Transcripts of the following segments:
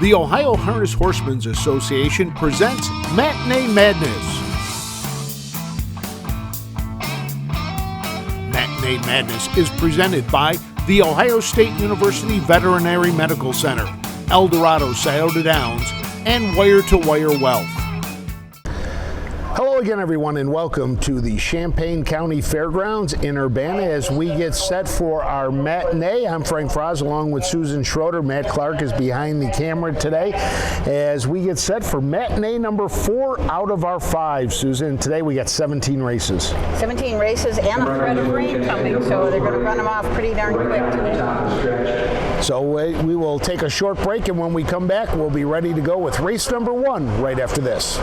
The Ohio Harness Horsemen's Association presents Matinee Madness. Matinee Madness is presented by the Ohio State University Veterinary Medical Center, Eldorado Scioto Downs, and Wire to Wire Wealth. Hello again, everyone, and welcome to the Champaign County Fairgrounds in Urbana as we get set for our matinee. I'm Frank Froz along with Susan Schroeder. Matt Clark is behind the camera today as we get set for matinee number 4 out of our 5. Susan, today we got 17 races. 17 races and a threat of rain coming, so they're going to run them off pretty darn quick today. So we will take a short break, and when we come back, we'll be ready to go with race number 1 right after this.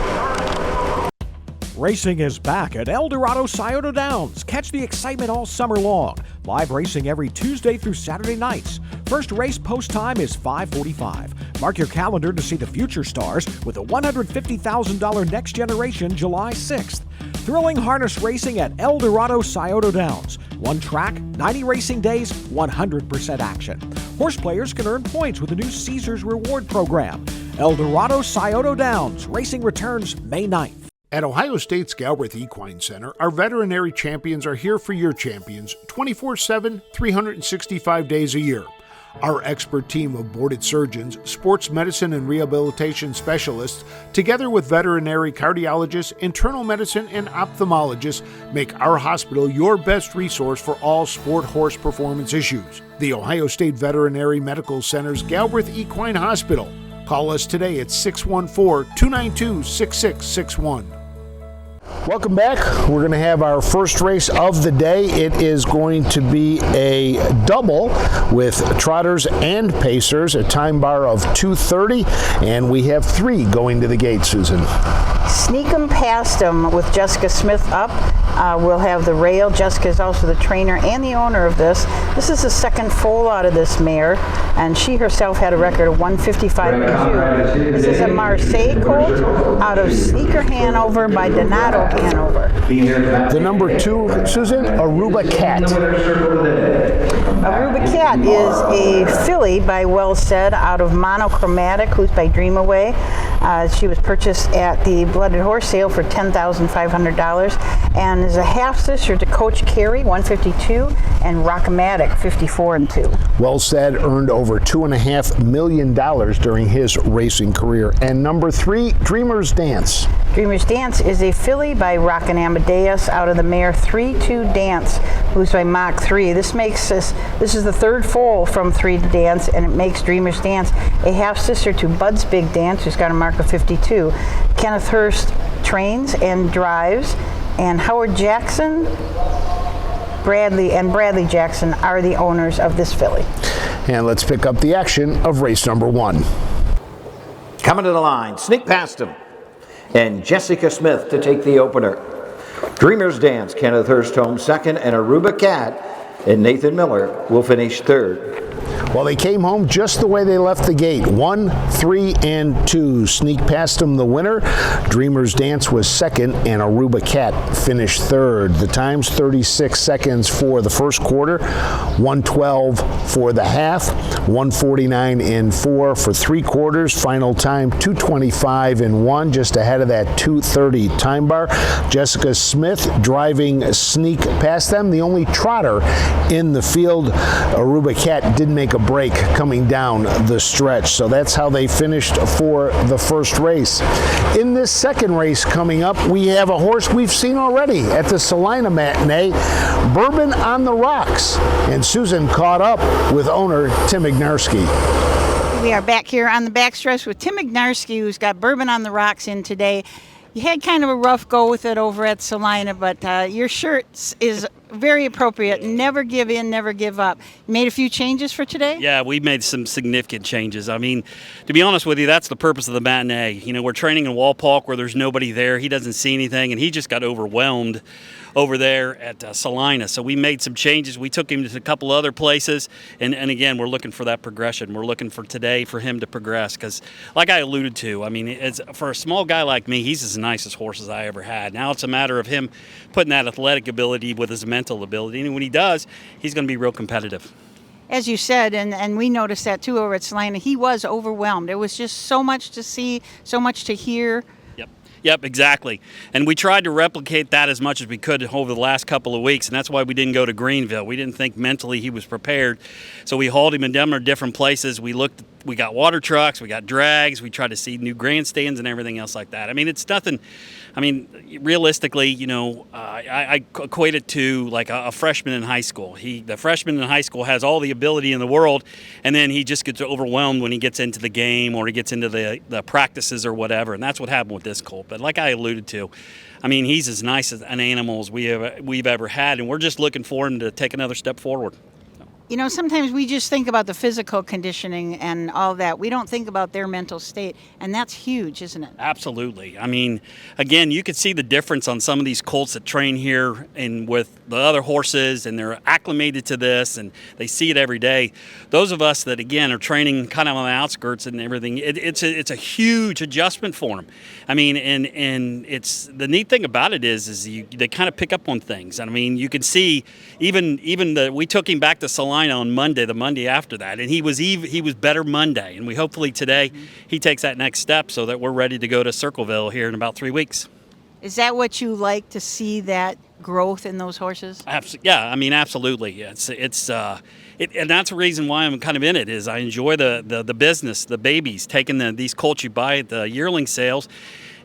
Racing is back at Eldorado Scioto Downs. Catch the excitement all summer long. Live racing every Tuesday through Saturday nights. First race post time is 5:45. Mark your calendar to see the future stars with a $150,000 Next Generation July 6th. Thrilling harness racing at Eldorado Scioto Downs. One track, 90 racing days, 100% action. Horse players can earn points with the new Caesars Reward Program. Eldorado Scioto Downs. Racing returns May 9th. At Ohio State's Galbraith Equine Center, our veterinary champions are here for your champions 24/7, 365 days a year. Our expert team of boarded surgeons, sports medicine and rehabilitation specialists, together with veterinary cardiologists, internal medicine, and ophthalmologists, make our hospital your best resource for all sport horse performance issues. The Ohio State Veterinary Medical Center's Galbraith Equine Hospital. Call us today at 614-292-6661. Welcome back. We're going to have our first race of the day. It is going to be a double with trotters and pacers, a time bar of 2:30, and we have 3 going to the gate, Susan. Sneak 'em past 'em with Jessica Smith up. We'll have the rail. Jessica is also the trainer and the owner of this. This is the second foal out of this mare, and she herself had a record of 155.2. This is a Marseille colt out of Sneaker Hanover by Donato Hanover. The number 2, Susan, Aruba Cat. Aruba Cat is a filly by Well Said out of Monochromatic, who's by Dream Away. She was purchased at the Blooded Horse sale for $10,500 and is a half sister to Coach Carey, 152, and Rockamatic, 54-2. Well Said earned over $2.5 million during his racing career. And number 3, Dreamer's Dance. Dreamer's Dance is a filly by Rockin' Amadeus out of the mare 3-2 Dance, who's by Mach 3. This is the third foal from 3 to Dance, and it makes Dreamer's Dance a half sister to Bud's Big Dance, who's got a mark of 52. Kenneth Hurst trains and drives, and Howard Jackson, Bradley Jackson are the owners of this filly. And let's pick up the action of race number 1. Coming to the line, Sneak Past 'em, and Jessica Smith to take the opener. Dreamer's Dance, Kenneth Hurst home second, and Aruba Cat and Nathan Miller will finish third. Well, they came home just the way they left the gate. 1, 3, and 2. Sneak Past them the winner. Dreamer's Dance was second, and Aruba Cat finished third. The times 36 seconds for the first quarter, 1:12 for the half, 1:49 and 4 for 3 quarters. Final time 2:25 and 1, just ahead of that 2:30 time bar. Jessica Smith driving Sneak Past them, the only trotter in the field. Aruba Cat did make a break coming down the stretch, so that's how they finished for the first race. In this second race coming up, we have a horse we've seen already at the Salina Matinee, Bourbon on the Rocks, and Susan caught up with owner Tim Ignarski. We are back here on the backstretch with Tim Ignarski, who's got Bourbon on the Rocks in today. You had kind of a rough go with it over at Salina, but your shirt is very appropriate. Never give in, never give up. You made a few changes for today? Yeah, we made some significant changes. I mean, to be honest with you, that's the purpose of the matinee. You know, we're training in Walpock where there's nobody there. He doesn't see anything, and he just got overwhelmed over there at Salina. So we made some changes. We took him to a couple other places, and again, we're looking for that progression. We're looking for today for him to progress because, like I alluded to, I mean, for a small guy like me, he's as nicest horses I ever had. Now it's a matter of him putting that athletic ability with his mental ability, and when he does, he's going to be real competitive. As you said, and we noticed that too over at Salina, he was overwhelmed. It was just so much to see, so much to hear. Yep, exactly. And we tried to replicate that as much as we could over the last couple of weeks, and that's why we didn't go to Greenville. We didn't think mentally he was prepared. So we hauled him in different places. We got water trucks, we got drags, we tried to see new grandstands and everything else like that. I mean, it's nothing. I mean, realistically, I equate it to like a freshman in high school. The freshman in high school has all the ability in the world, and then he just gets overwhelmed when he gets into the game or he gets into the practices or whatever, and that's what happened with this colt. But like I alluded to, I mean, he's as nice as an animal as we've ever had, and we're just looking for him to take another step forward. Sometimes we just think about the physical conditioning and all that. We don't think about their mental state, and that's huge, isn't it? Absolutely. I mean, again, you could see the difference on some of these colts that train here and with the other horses, and they're acclimated to this, and they see it every day. Those of us that, again, are training kind of on the outskirts and everything, it's a huge adjustment for them. I mean, and it's the neat thing about it is they kind of pick up on things. And I mean, you can see we took him back to Salina on Monday, the Monday after that, and he was better Monday, and we hopefully today he takes that next step so that we're ready to go to Circleville here in about 3 weeks. Is that what you like to see, that growth in those horses? Yeah, I mean, absolutely. And that's the reason why I'm kind of in it. Is I enjoy the business, the babies, taking these colts you buy at the yearling sales,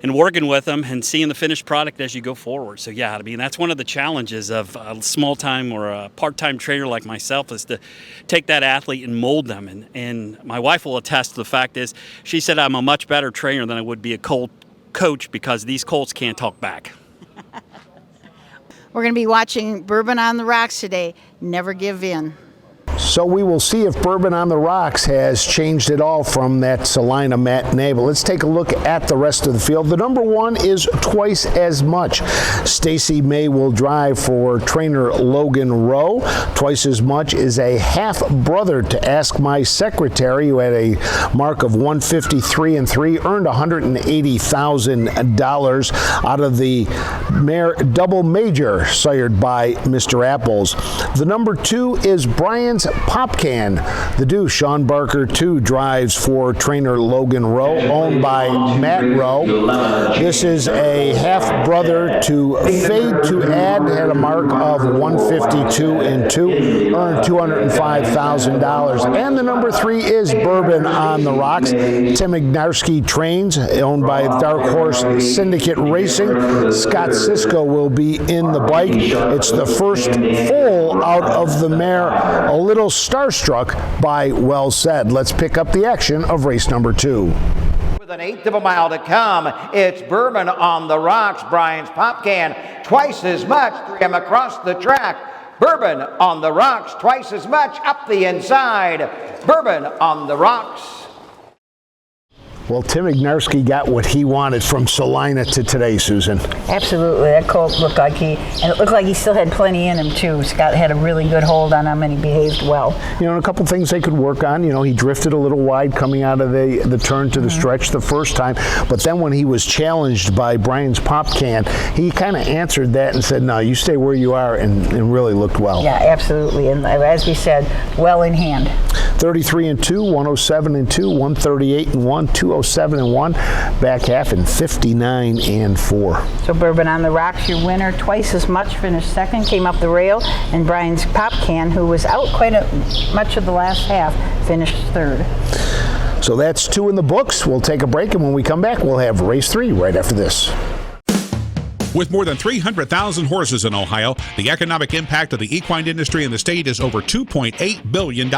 and working with them and seeing the finished product as you go forward. So yeah, I mean, that's one of the challenges of a small-time or a part-time trainer like myself, is to take that athlete and mold them. And my wife will attest to the fact is, she said I'm a much better trainer than I would be a colt coach, because these colts can't talk back. We're going to be watching Bourbon on the Rocks today. Never give in. So we will see if Bourbon on the Rocks has changed at all from that Salina Matinee. But let's take a look at the rest of the field. The number one is twice as much. Stacy May will drive for trainer Logan Rowe. Twice as much is a half-brother to Ask My Secretary, who had a mark of 153 and 3, earned $180,000 out of the mare Double Major, sired by Mr. Apples. The number two is Brian's Popcan. The due, Sean Barker, too, drives for trainer Logan Rowe, owned by Matt Rowe. This is a half-brother to Fade to Add, had a mark of 152 and 2, earned $205,000. And the number three is Bourbon on the Rocks. Tim Ignarski trains, owned by Dark Horse Syndicate Racing. Scott Sisko will be in the bike. It's the first foal out of the mare, a little starstruck by Well Said. Let's pick up the action of race number 2. With an eighth of a mile to come, it's Bourbon on the Rocks. Brian's Popcan, twice as much. 3M across the track. Bourbon on the Rocks, twice as much up the inside. Bourbon on the Rocks. Well, Tim Ignarski got what he wanted from Salina to today, Susan. Absolutely. That colt looked like he still had plenty in him too. Scott had a really good hold on him and he behaved well. And a couple things they could work on. He drifted a little wide coming out of the turn to the stretch the first time, but then when he was challenged by Brian's Popcan, he kind of answered that and said, no, you stay where you are, and really looked well. Yeah, absolutely. And as we said, well in hand. 33 and 2, 107 and 2, 138 and 1, 207 and 1, back half in 59 and 4. So Bourbon on the Rocks, your winner, twice as much, finished second, came up the rail, and Brian's Popcan, who was out quite much of the last half, finished third. So that's 2 in the books. We'll take a break, and when we come back, we'll have race 3 right after this. With more than 300,000 horses in Ohio, the economic impact of the equine industry in the state is over $2.8 billion.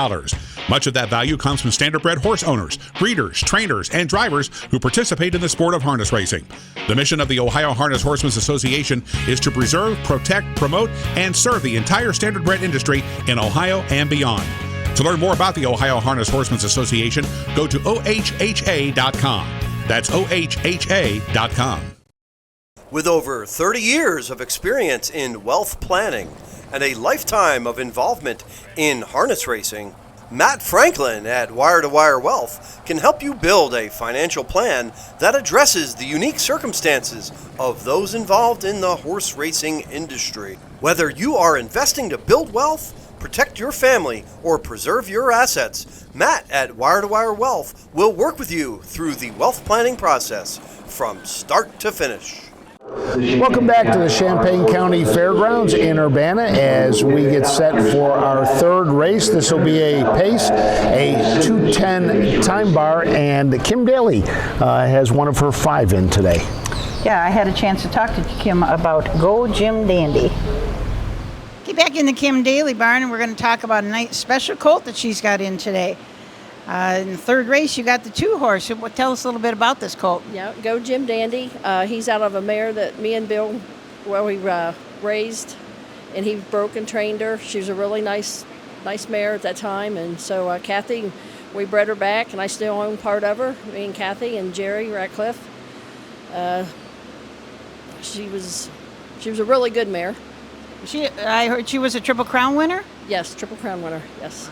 Much of that value comes from standardbred horse owners, breeders, trainers, and drivers who participate in the sport of harness racing. The mission of the Ohio Harness Horsemen's Association is to preserve, protect, promote, and serve the entire standardbred industry in Ohio and beyond. To learn more about the Ohio Harness Horsemen's Association, go to ohha.com. That's ohha.com. With over 30 years of experience in wealth planning and a lifetime of involvement in harness racing, Matt Franklin at Wire to Wire Wealth can help you build a financial plan that addresses the unique circumstances of those involved in the horse racing industry. Whether you are investing to build wealth, protect your family, or preserve your assets, Matt at Wire to Wire Wealth will work with you through the wealth planning process from start to finish. Welcome back to the Champaign County Fairgrounds in Urbana as we get set for our third race. This will be a pace, a 2:10 time bar, and Kim Daly has one of her 5 in today. Yeah, I had a chance to talk to Kim about Go Jim Dandy. Get back in the Kim Daly barn, and we're going to talk about a nice special colt that she's got in today. In the third race, you got the 2-horse. Tell us a little bit about this colt. Yeah, Go Jim Dandy. He's out of a mare that me and Bill, we raised, and he broke and trained her. She was a really nice mare at that time, and so Kathy, we bred her back, and I still own part of her. Me and Kathy and Jerry Ratcliffe. She was a really good mare. I heard she was a Triple Crown winner? Yes, Triple Crown winner, yes.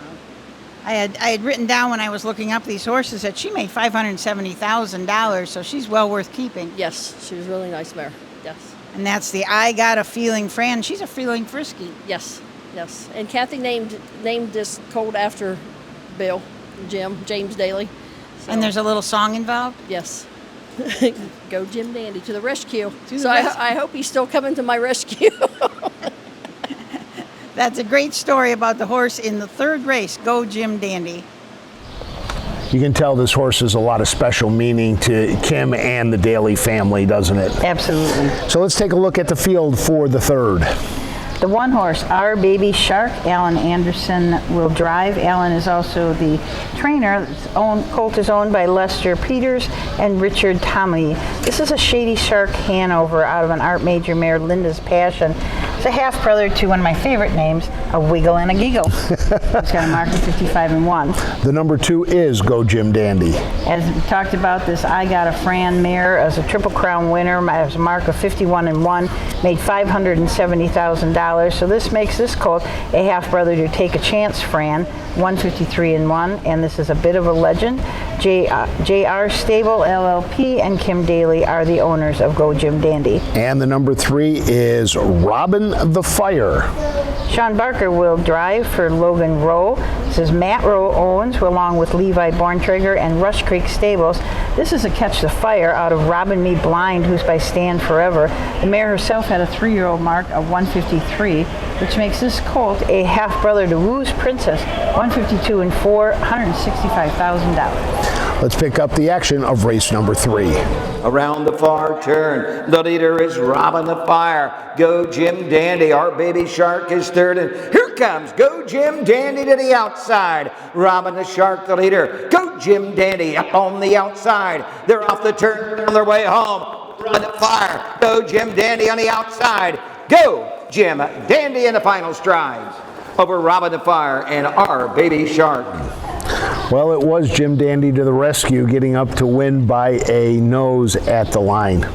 I had written down when I was looking up these horses that she made $570,000, so she's well worth keeping. Yes, she was a really nice mare, yes. And that's the I Got a Feeling Fran. She's a Feeling Frisky. Yes, yes. And Kathy named this colt after Bill, James Daly. So, and there's a little song involved? Yes. Go Jim Dandy to the rescue. I hope he's still coming to my rescue. That's a great story about the horse in the third race, Go Jim Dandy. You can tell this horse has a lot of special meaning to Kim and the Daly family, doesn't it? Absolutely. So let's take a look at the field for the third. The 1-horse, Our Baby Shark, Alan Anderson will drive. Alan is also the trainer. Colt is owned by Lester Peters and Richard Tomley. This is a Shady Shark Hanover out of an Art Major mare, Linda's Passion. It's a half-brother to one of my favorite names, a Wiggle and a Giggle. He's got a mark of 55-1. The number 2 is Go Jim Dandy. As we talked about, this I Got a Fran mare as a Triple Crown winner, has a mark of 51-1, made $570,000. So this makes this colt a half-brother to Take a Chance Fran, 153-1, and this is a bit of a legend. J.R. Stable, LLP, and Kim Daly are the owners of Go Jim Dandy. And the number 3 is Robin the Fire. Sean Barker will drive for Logan Rowe. This is Matt Rowe Owens, who, along with Levi Borntrager and Rush Creek Stables. This is a Catch the Fire out of Robin Me Blind, who's by Stand Forever. The mare herself had a 3-year-old mark of 153, which makes this colt a half-brother to Woo's Princess, 152-4, $165,000. Let's pick up the action of race number 3. Around the far turn, the leader is Robin the Fire. Go Jim Dandy, Our Baby Shark is third, and here comes Go Jim Dandy to the outside. Robin the Shark, the leader. Go Jim Dandy up on the outside. They're off the turn on their way home. Robin the Fire, Go Jim Dandy on the outside. Go Jim Dandy in the final strides over Robin the Fire and Our Baby Shark. Well, it was Jim Dandy to the rescue, getting up to win by a nose at the line.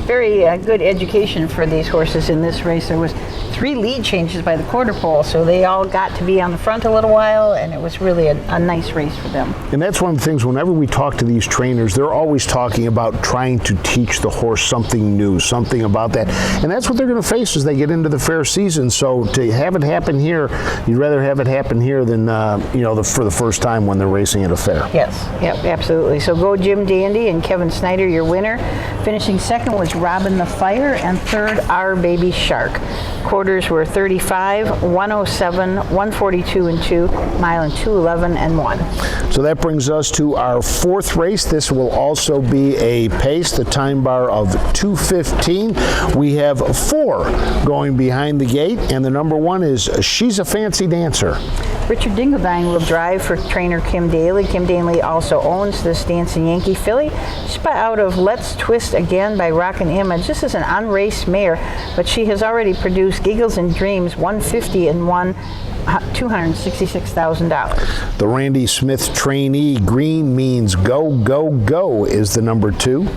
Very good education for these horses in this race. There was 3 lead changes by the quarter pole, so they all got to be on the front a little while, and it was really a nice race for them. And that's one of the things, whenever we talk to these trainers, they're always talking about trying to teach the horse something new, something about that. And that's what they're going to face as they get into the fair season. So to have it happen here, you'd rather have it happen here than for the first time when they're racing at a fair. Yes, yep, absolutely. So Go Jim Dandy and Kevin Snyder, your winner. Finishing second was Robin the Fire, and third, Our Baby Shark. Quarters were 35, 107, 142-2, mile and 211-1. So that brings us to our fourth race. This will also be a pace, the time bar of 2:15. We have 4 going behind the gate, and the number 1 is She's a Fancy Dancer. Richard Dingledine will drive for trainer Kim Daly. Kim Daly also owns this Dancing Yankee filly. She's out of Let's Twist Again by Rockin' Image. This is an unraced mare, but she has already produced Giggles and Dreams, 150-1, $266,000. The Randy Smith trainee, Green Means Go, Go, Go, is the number 2.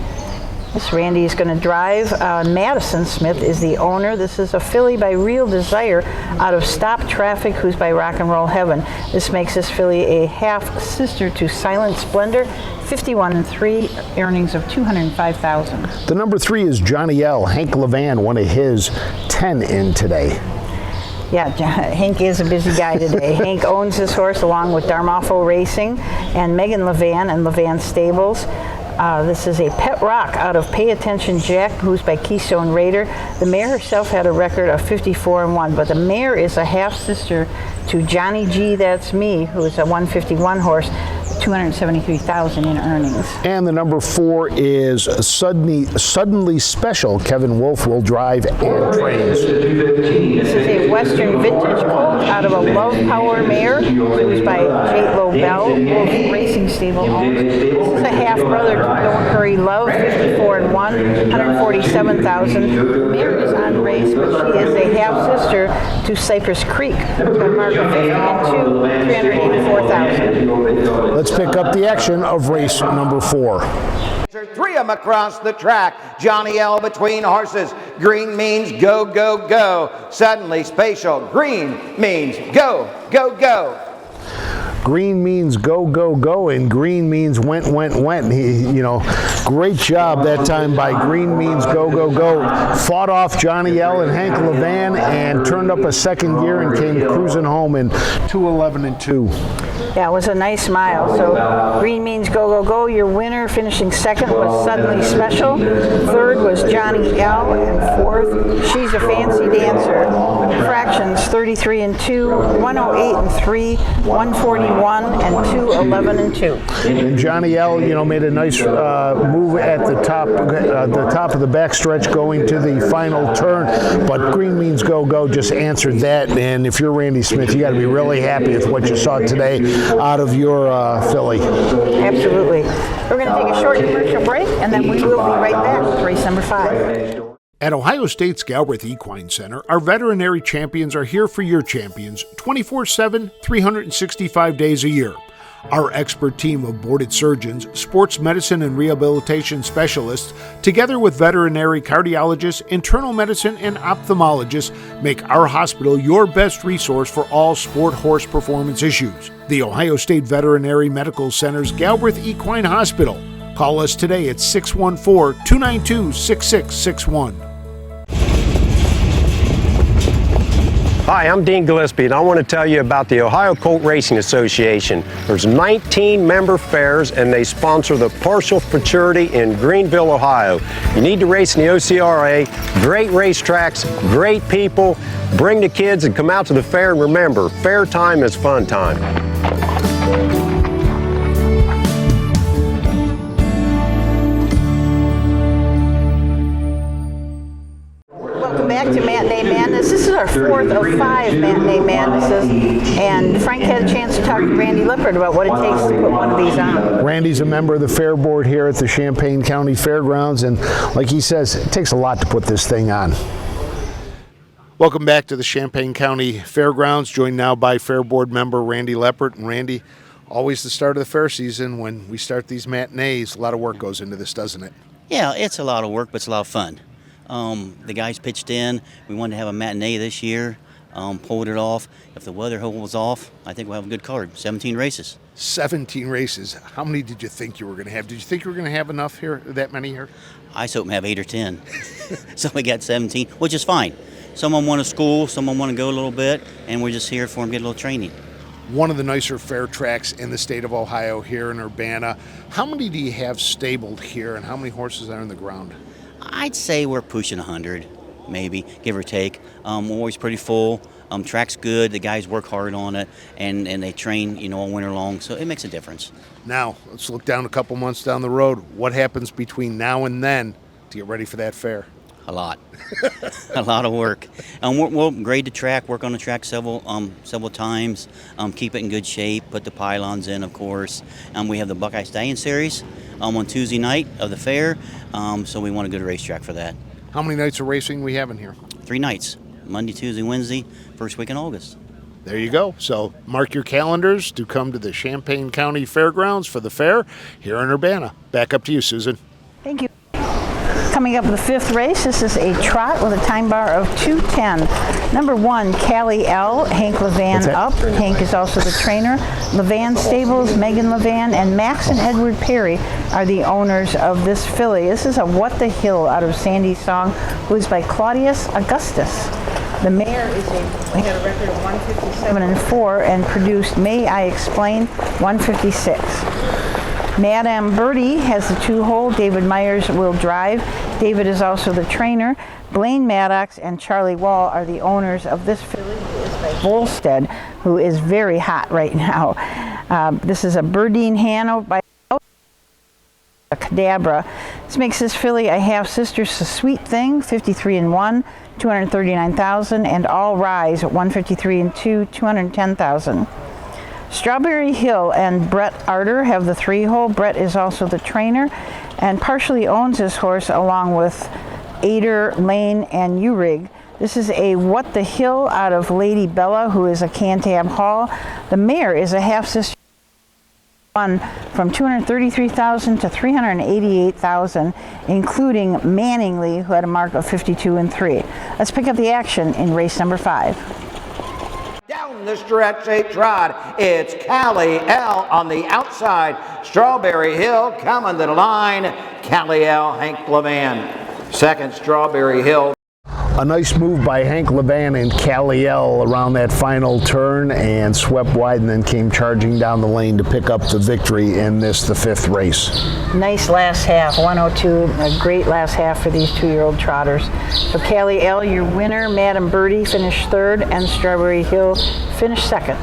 This Randy is going to drive. Madison Smith is the owner. This is a filly by Real Desire out of Stop Traffic, who's by Rock and Roll Heaven. This makes this filly a half sister to Silent Splendor, 51-3, earnings of $205,000. The number 3 is Johnny L. Hank Levan, one of his 10 in today. Yeah, Hank is a busy guy today. Hank owns this horse along with Darmafo Racing and Megan Levan and Levan Stables. This is a Pet Rock out of Pay Attention Jack, who's by Keystone Raider. The mare herself had a record of 54-1, but the mare is a half-sister to Johnny G, That's Me, who is a 151 horse, $273,000 in earnings. And the number 4 is Suddenly Special. Kevin Wolf will drive and train. This is a Western Vintage colt out of a Love Power mare, who's by J-Lo Bell, Wolf Racing Stable owns. This is a half-brother to Don't Hurry Love, 54-1, $147,000. The mare is on race, but she is a half-sister to Cypress Creek, who's by mark of 50-2, $384,000. Let's pick up the action of race number 4. 3 of them across the track. Johnny L between horses. Green means go, go, go. Suddenly Spatial. Green means go, go, go. Green means go, go, go, and green means went, went, went. Great job that time by Green means go, go, go. Fought off Johnny L and Hank Levan and turned up a second gear and came cruising home in 2:11-2. Yeah, it was a nice mile. So Green means go, go, go. Your winner finishing second was Suddenly Special. Third was Johnny L. And fourth, She's a Fancy Dancer. Fractions 33-2, 108-3, 141, and 211-2. And Johnny L, made a nice move at the top of the backstretch going to the final turn. But Green means go, go just answered that. And if you're Randy Smith, you got to be really happy with what you saw today out of your filly. Absolutely. We're going to take a short commercial break, and then we will be right back with race number 5. At Ohio State's Galbraith Equine Center, our veterinary champions are here for your champions 24/7, 365 days a year. Our expert team of boarded surgeons, sports medicine and rehabilitation specialists, together with veterinary cardiologists, internal medicine, and ophthalmologists, make our hospital your best resource for all sport horse performance issues. The Ohio State Veterinary Medical Center's Galbraith Equine Hospital. Call us today at 614-292-6661. Hi, I'm Dean Gillespie, and I want to tell you about the Ohio Colt Racing Association. There's 19 member fairs, and they sponsor the Partial Futurity in Greenville, Ohio. You need to race in the OCRA. Great racetracks, great people. Bring the kids and come out to the fair, and remember, fair time is fun time. Back to Matinee Madness. This is our 4th of 5 Matinee Madnesses, and Frank had a chance to talk to Randy Lippert about what it takes to put one of these on. Randy's a member of the fair board here at the Champaign County Fairgrounds, and like he says, it takes a lot to put this thing on. Welcome back to the Champaign County Fairgrounds, joined now by fair board member Randy Lippert. And Randy, always the start of the fair season, when we start these matinees, a lot of work goes into this, doesn't it? Yeah, it's a lot of work, but it's a lot of fun. The guys pitched in. We wanted to have a matinee this year, pulled it off. If the weather holds off, I think we'll have a good card. 17 races. 17 races. How many did you think you were going to have? Did you think you were going to have enough here, that many here? I was hoping to have 8 or 10. So we got 17, which is fine. Someone want to school, someone want to go a little bit, and we're just here for them to get a little training. One of the nicer fair tracks in the state of Ohio here in Urbana. How many do you have stabled here, and how many horses are on the ground? I'd say we're pushing 100, maybe, give or take. We're always pretty full. Track's good. The guys work hard on it, and they train, all winter long, so it makes a difference. Now, let's look down a couple months down the road. What happens between now and then to get ready for that fair? A lot. A lot of work. We'll grade the track, work on the track several times, keep it in good shape, put the pylons in, of course. We have the Buckeye Stallion Series on Tuesday night of the fair, so we want a good racetrack for that. How many nights of racing we have in here? 3 nights, Monday, Tuesday, Wednesday, first week in August. There you go. So mark your calendars to come to the Champaign County Fairgrounds for the fair here in Urbana. Back up to you, Susan. Thank you. Coming up the 5th race, this is a trot with a time bar of 2:10. Number 1, Callie L. Hank Levan up. Hank is also the trainer. Levan Stables, Megan Levan, and Max and Edward Perry are the owners of this filly. This is a What the Hill out of Sandy's Song, who's by Claudius Augustus. The mare had a record of 157-4 and produced May I Explain 156. Madame Birdie has the 2-hole. David Myers will drive. David is also the trainer. Blaine Maddox and Charlie Wall are the owners of this filly, who is by Volstead, who is very hot right now. This is a Birdine Hanover by a Cadabra. This makes this filly a half-sister, a Sweet Thing, 53-1, 239,000, and All Rise, 153-2, 210,000. Strawberry Hill and Brett Arter have the 3-hole. Brett is also the trainer and partially owns this horse along with Ader, Lane, and Urig. This is a What the Hill out of Lady Bella, who is a Cantab Hall. The mare is a half-sister, from 233,000 to 388,000, including Manningly, who had a mark of 52-3. Let's pick up the action in race number 5. Down the stretch, a trot. It's Callie L on the outside. Strawberry Hill coming to the line. Callie L, Hank Levan. Second, Strawberry Hill. A nice move by Hank Levan and Callie L around that final turn, and swept wide and then came charging down the lane to pick up the victory in this, the 5th race. Nice last half, 102, a great last half for these 2-year-old trotters. So Callie L, your winner. Madame Birdie finished 3rd, and Strawberry Hill finished 2nd.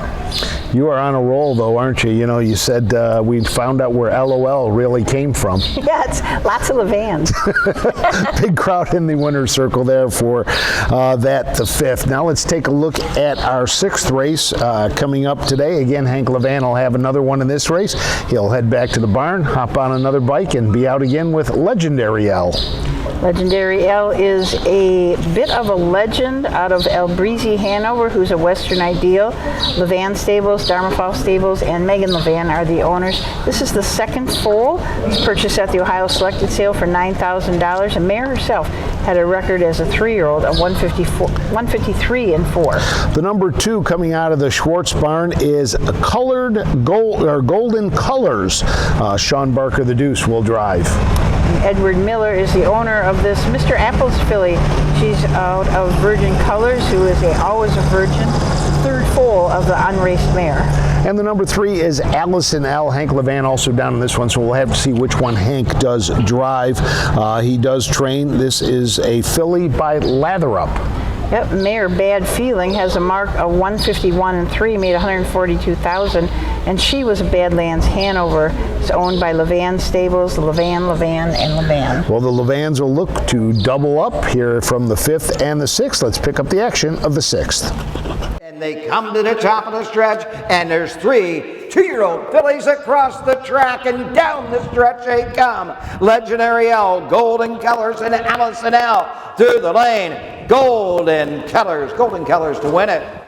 You are on a roll, though, aren't you? You know, you said we found out where LOL really came from. Yeah, it's lots of Levans. Big crowd in the winner's circle there for that, the 5th. Now let's take a look at our 6th race coming up today. Again, Hank Levan will have another one in this race. He'll head back to the barn, hop on another bike, and be out again with Legendary L. Legendary L is a bit of a legend out of El Breezy, Hanover, who's a Western Ideal. Levan Stables, Darmafal Stables, and Megan Levan are the owners. This is the 2nd foal. It's purchased at the Ohio Selected Sale for $9,000. And Mare herself had a record as a 3-year-old of 153-4. The number 2 coming out of the Schwarz barn is Colored Gold or Golden Colors. Sean Barker, the Deuce, will drive. Edward Miller is the owner of this Mr. Apples filly. She's out of Virgin Colors, who is always a virgin. 3rd foal of the unraced mare. And the number 3 is Allison L. Hank Levan also down in this one, so we'll have to see which one Hank does drive. He does train. This is a filly by Latherup. Yep, mare Bad Feeling has a mark of 151-3, made 142,000, and she was a Badlands Hanover. It's owned by Levan Stables, Levan, and Levan. Well, the Levans will look to double up here from the 5th and the 6th. Let's pick up the action of the 6th. And they come to the top of the stretch, and there's 3 2-year-old fillies across the track, and down the stretch they come. Legendary L, Golden Colors, and Allison L through the lane. Golden Colors to win it.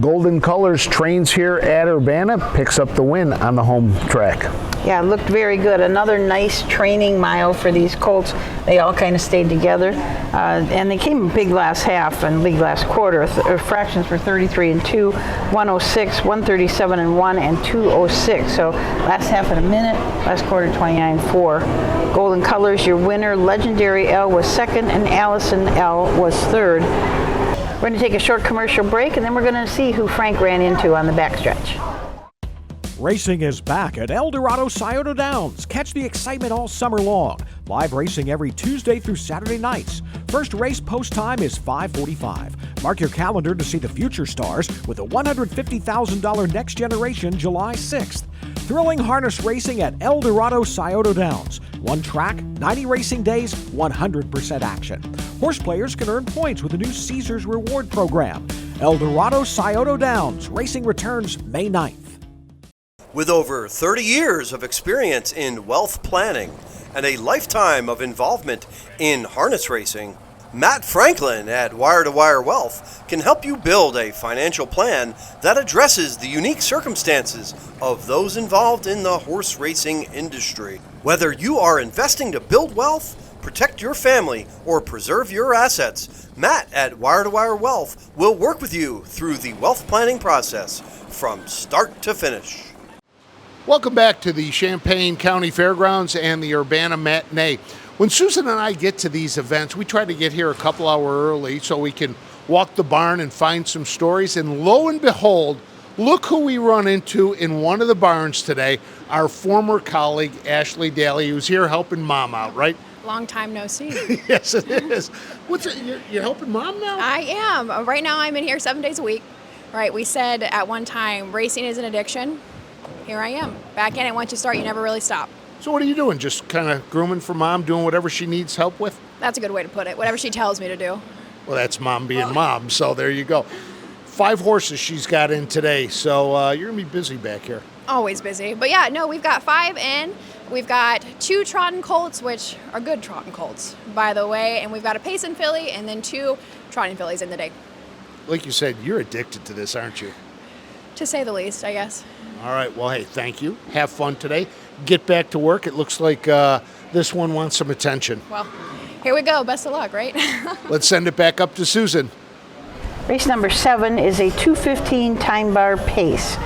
Golden Colors trains here at Urbana, picks up the win on the home track. Yeah, it looked very good. Another nice training mile for these colts. They all kind of stayed together. And they came big last half and big last quarter. Fractions were 33-2, 106, 137-1, and 206. So last half in a minute, last quarter 29-4. Golden Colors, your winner. Legendary L was 2nd, and Allison L was 3rd. We're going to take a short commercial break, and then we're going to see who Frank ran into on the backstretch. Racing is back at El Dorado Scioto Downs. Catch the excitement all summer long. Live racing every Tuesday through Saturday nights. First race post time is 5:45. Mark your calendar to see the future stars with a $150,000 Next Generation July 6th. Thrilling harness racing at El Dorado Scioto Downs. One track, 90 racing days, 100% action. Horse players can earn points with the new Caesars Reward Program. El Dorado Scioto Downs. Racing returns May 9th. With over 30 years of experience in wealth planning and a lifetime of involvement in harness racing, Matt Franklin at Wire to Wire Wealth can help you build a financial plan that addresses the unique circumstances of those involved in the horse racing industry. Whether you are investing to build wealth, protect your family, or preserve your assets, Matt at Wire to Wire Wealth will work with you through the wealth planning process from start to finish. Welcome back to the Champaign County Fairgrounds and the Urbana Matinee. When Susan and I get to these events, we try to get here a couple hours early so we can walk the barn and find some stories. And lo and behold, look who we run into in one of the barns today, our former colleague, Ashley Daly, who's here helping Mom out, right? Long time no see. Yes, it is. What's it? You're helping Mom now? I am. Right now I'm in here 7 days a week. Right, we said at one time, racing is an addiction. Here I am, back in it. Once you start, you never really stop. So what are you doing? Just kind of grooming for Mom, doing whatever she needs help with? That's a good way to put it. Whatever she tells me to do. Well, that's Mom being Mom, so there you go. 5 horses she's got in today, so you're going to be busy back here. Always busy. But yeah, no, we've got 5 in. We've got 2 trotting colts, which are good trotting colts, by the way. And we've got a pacing filly and then 2 trotting fillies in the day. Like you said, you're addicted to this, aren't you? To say the least, I guess. All right, well, hey, thank you. Have fun today. Get back to work. It looks like this one wants some attention. Well, here we go. Best of luck, right? Let's send it back up to Susan. Race number 7 is a 2:15 time bar pace.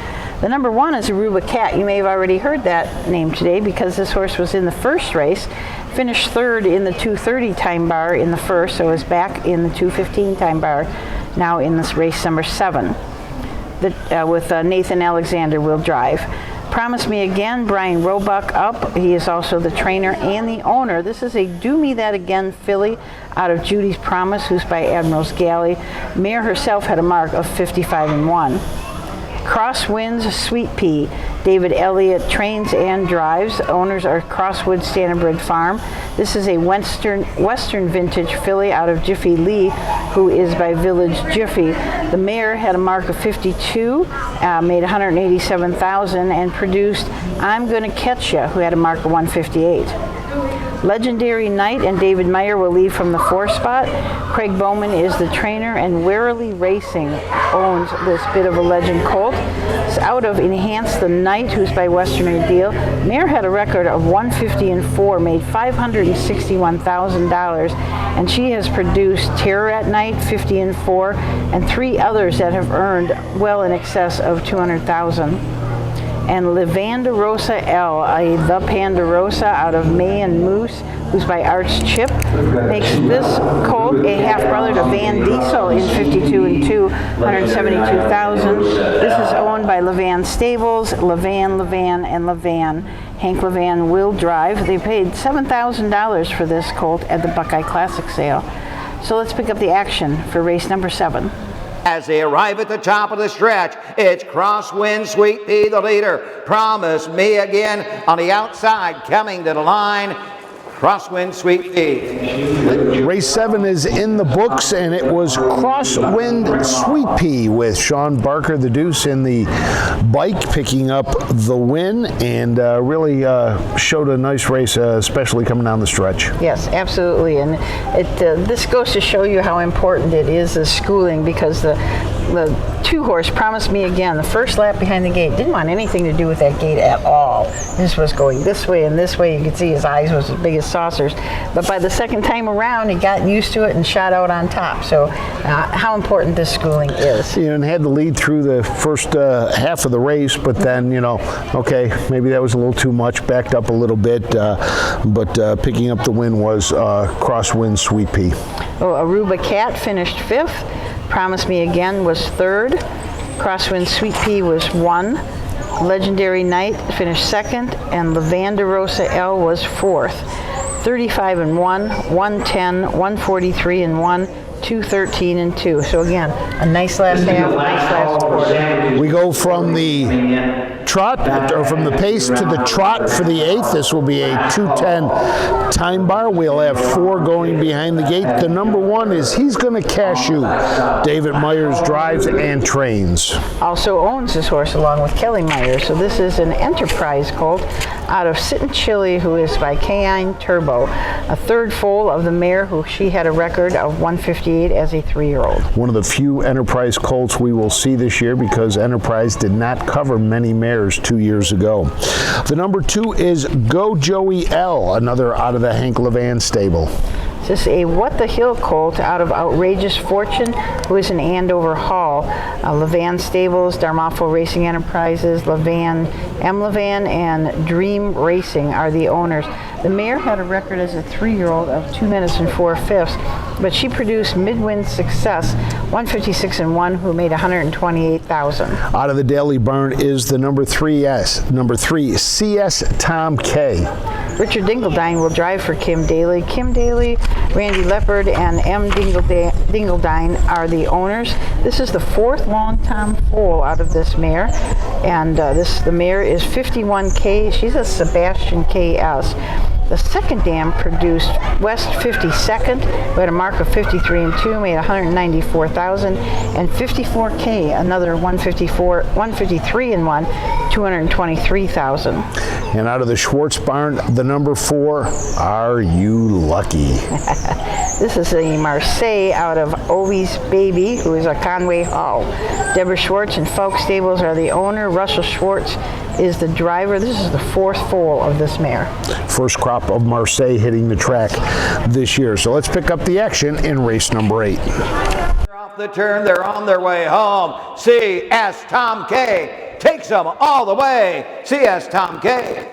The number 1 is Aruba Cat. You may have already heard that name today because this horse was in the first race, finished 3rd in the 2:30 time bar in the first, so is back in the 2:15 time bar now in this race number 7 with Nathan Alexander will drive. Promise Me Again, Brian Roebuck up. He is also the trainer and the owner. This is a Do Me That Again filly out of Judy's Promise, who's by Admiral's Galley. Mare herself had a mark of 55-1. Crosswinds Sweet Pea. David Elliott trains and drives. Owners are Crosswood Standardbred Farm. This is a Western vintage filly out of Jiffy Lee, who is by Village Jiffy. The mare had a mark of 52, made 187,000, and produced I'm Gonna Catch Ya, who had a mark of 158. Legendary Knight and David Meyer will leave from the 4 spot. Craig Bowman is the trainer, and Warily Racing owns this bit of a legend colt. It's out of Enhance the Knight, who's by Western Ideal. Mare had a record of 150-4, made $561,000, and she has produced Terror at Night, 50-4, and 3 others that have earned well in excess of $200,000. And Levandarosa L, the Pandarosa out of May and Moose, who's by Arch Chip, makes this colt a half-brother to Van Diesel in 52-2, 172,000. This is owned by Levan Stables, Levan, and Levan. Hank Levan will drive. They paid $7,000 for this colt at the Buckeye Classic sale. So let's pick up the action for race number 7. As they arrive at the top of the stretch, it's Crosswind Sweet Pea, the leader. Promise Me Again on the outside, coming to the line. Crosswind Sweet Pea. Race 7 is in the books, and it was Crosswind Sweet Pea with Sean Barker, the deuce, in the bike, picking up the win, and really showed a nice race, especially coming down the stretch. Yes, absolutely, and this goes to show you how important it is, the schooling, because the 2-horse Promise Me Again, the first lap behind the gate, didn't want anything to do with that gate at all. This was going this way and this way. You could see his eyes was as big as saucers. But by the second time around, he got used to it and shot out on top. So how important this schooling is. And had the lead through the first half of the race, but then, okay, maybe that was a little too much, backed up a little bit, but picking up the win was Crosswind Sweet Pea. Oh, Aruba Cat finished 5th. Promise Me Again was 3rd. Crosswind Sweet Pea was 1. Legendary Knight finished 2nd, and Levandarosa L was 4th. 35-1, 110, 143-1, 213-2. So again, a nice last half, nice last quarter. We go from the trot, or from the pace to the trot for the 8th. This will be a 2:10 time bar. We'll have 4 going behind the gate. The number 1 is He's Gonna Cash You. David Myers drives and trains. Also owns this horse along with Kelly Myers. So this is an Enterprise colt out of Sit and Chili, who is by K-1 Turbo, a 3rd foal of the mare, who she had a record of 158 as a 3-year-old. One of the few Enterprise colts we will see this year, because Enterprise did not cover many mares 2 years ago. The number 2 is Go Joey L, another out of the Hank Levan stable. This is a What the Hill colt out of Outrageous Fortune, who is in Andover Hall. Levan Stables, Darmafo Racing Enterprises, Levan, M. Levan, and Dream Racing are the owners. The mare had a record as a 3-year-old of 2 minutes and 4/5, but she produced mid-win success, 156-1, who made $128,000. Out of the Daily Barn is the number 3 CS Tom K. Richard Dingledine will drive for Kim Daly. Kim Daly, Randy Leopard, and M. Dingledine are the owners. This is the 4th long Tom foal out of this mare, and the mare is 51K. She's a Sebastian KS. The second dam produced West 52nd, who had a mark of 53-2, made $194,000, and 54K, another 153-1, $223,000. And out of the Schwarz barn, the number 4, Are You Lucky? This is a Marseille out of Ovi's Baby, who is a Conway Hall. Deborah Schwartz and Folk Stables are the owner. Russell Schwartz is the driver. This is the 4th foal of this mare. First crop of Marseille hitting the track this year. So let's pick up the action in race number 8. They're off the turn, they're on their way home. CS Tom K takes them all the way. CS Tom K.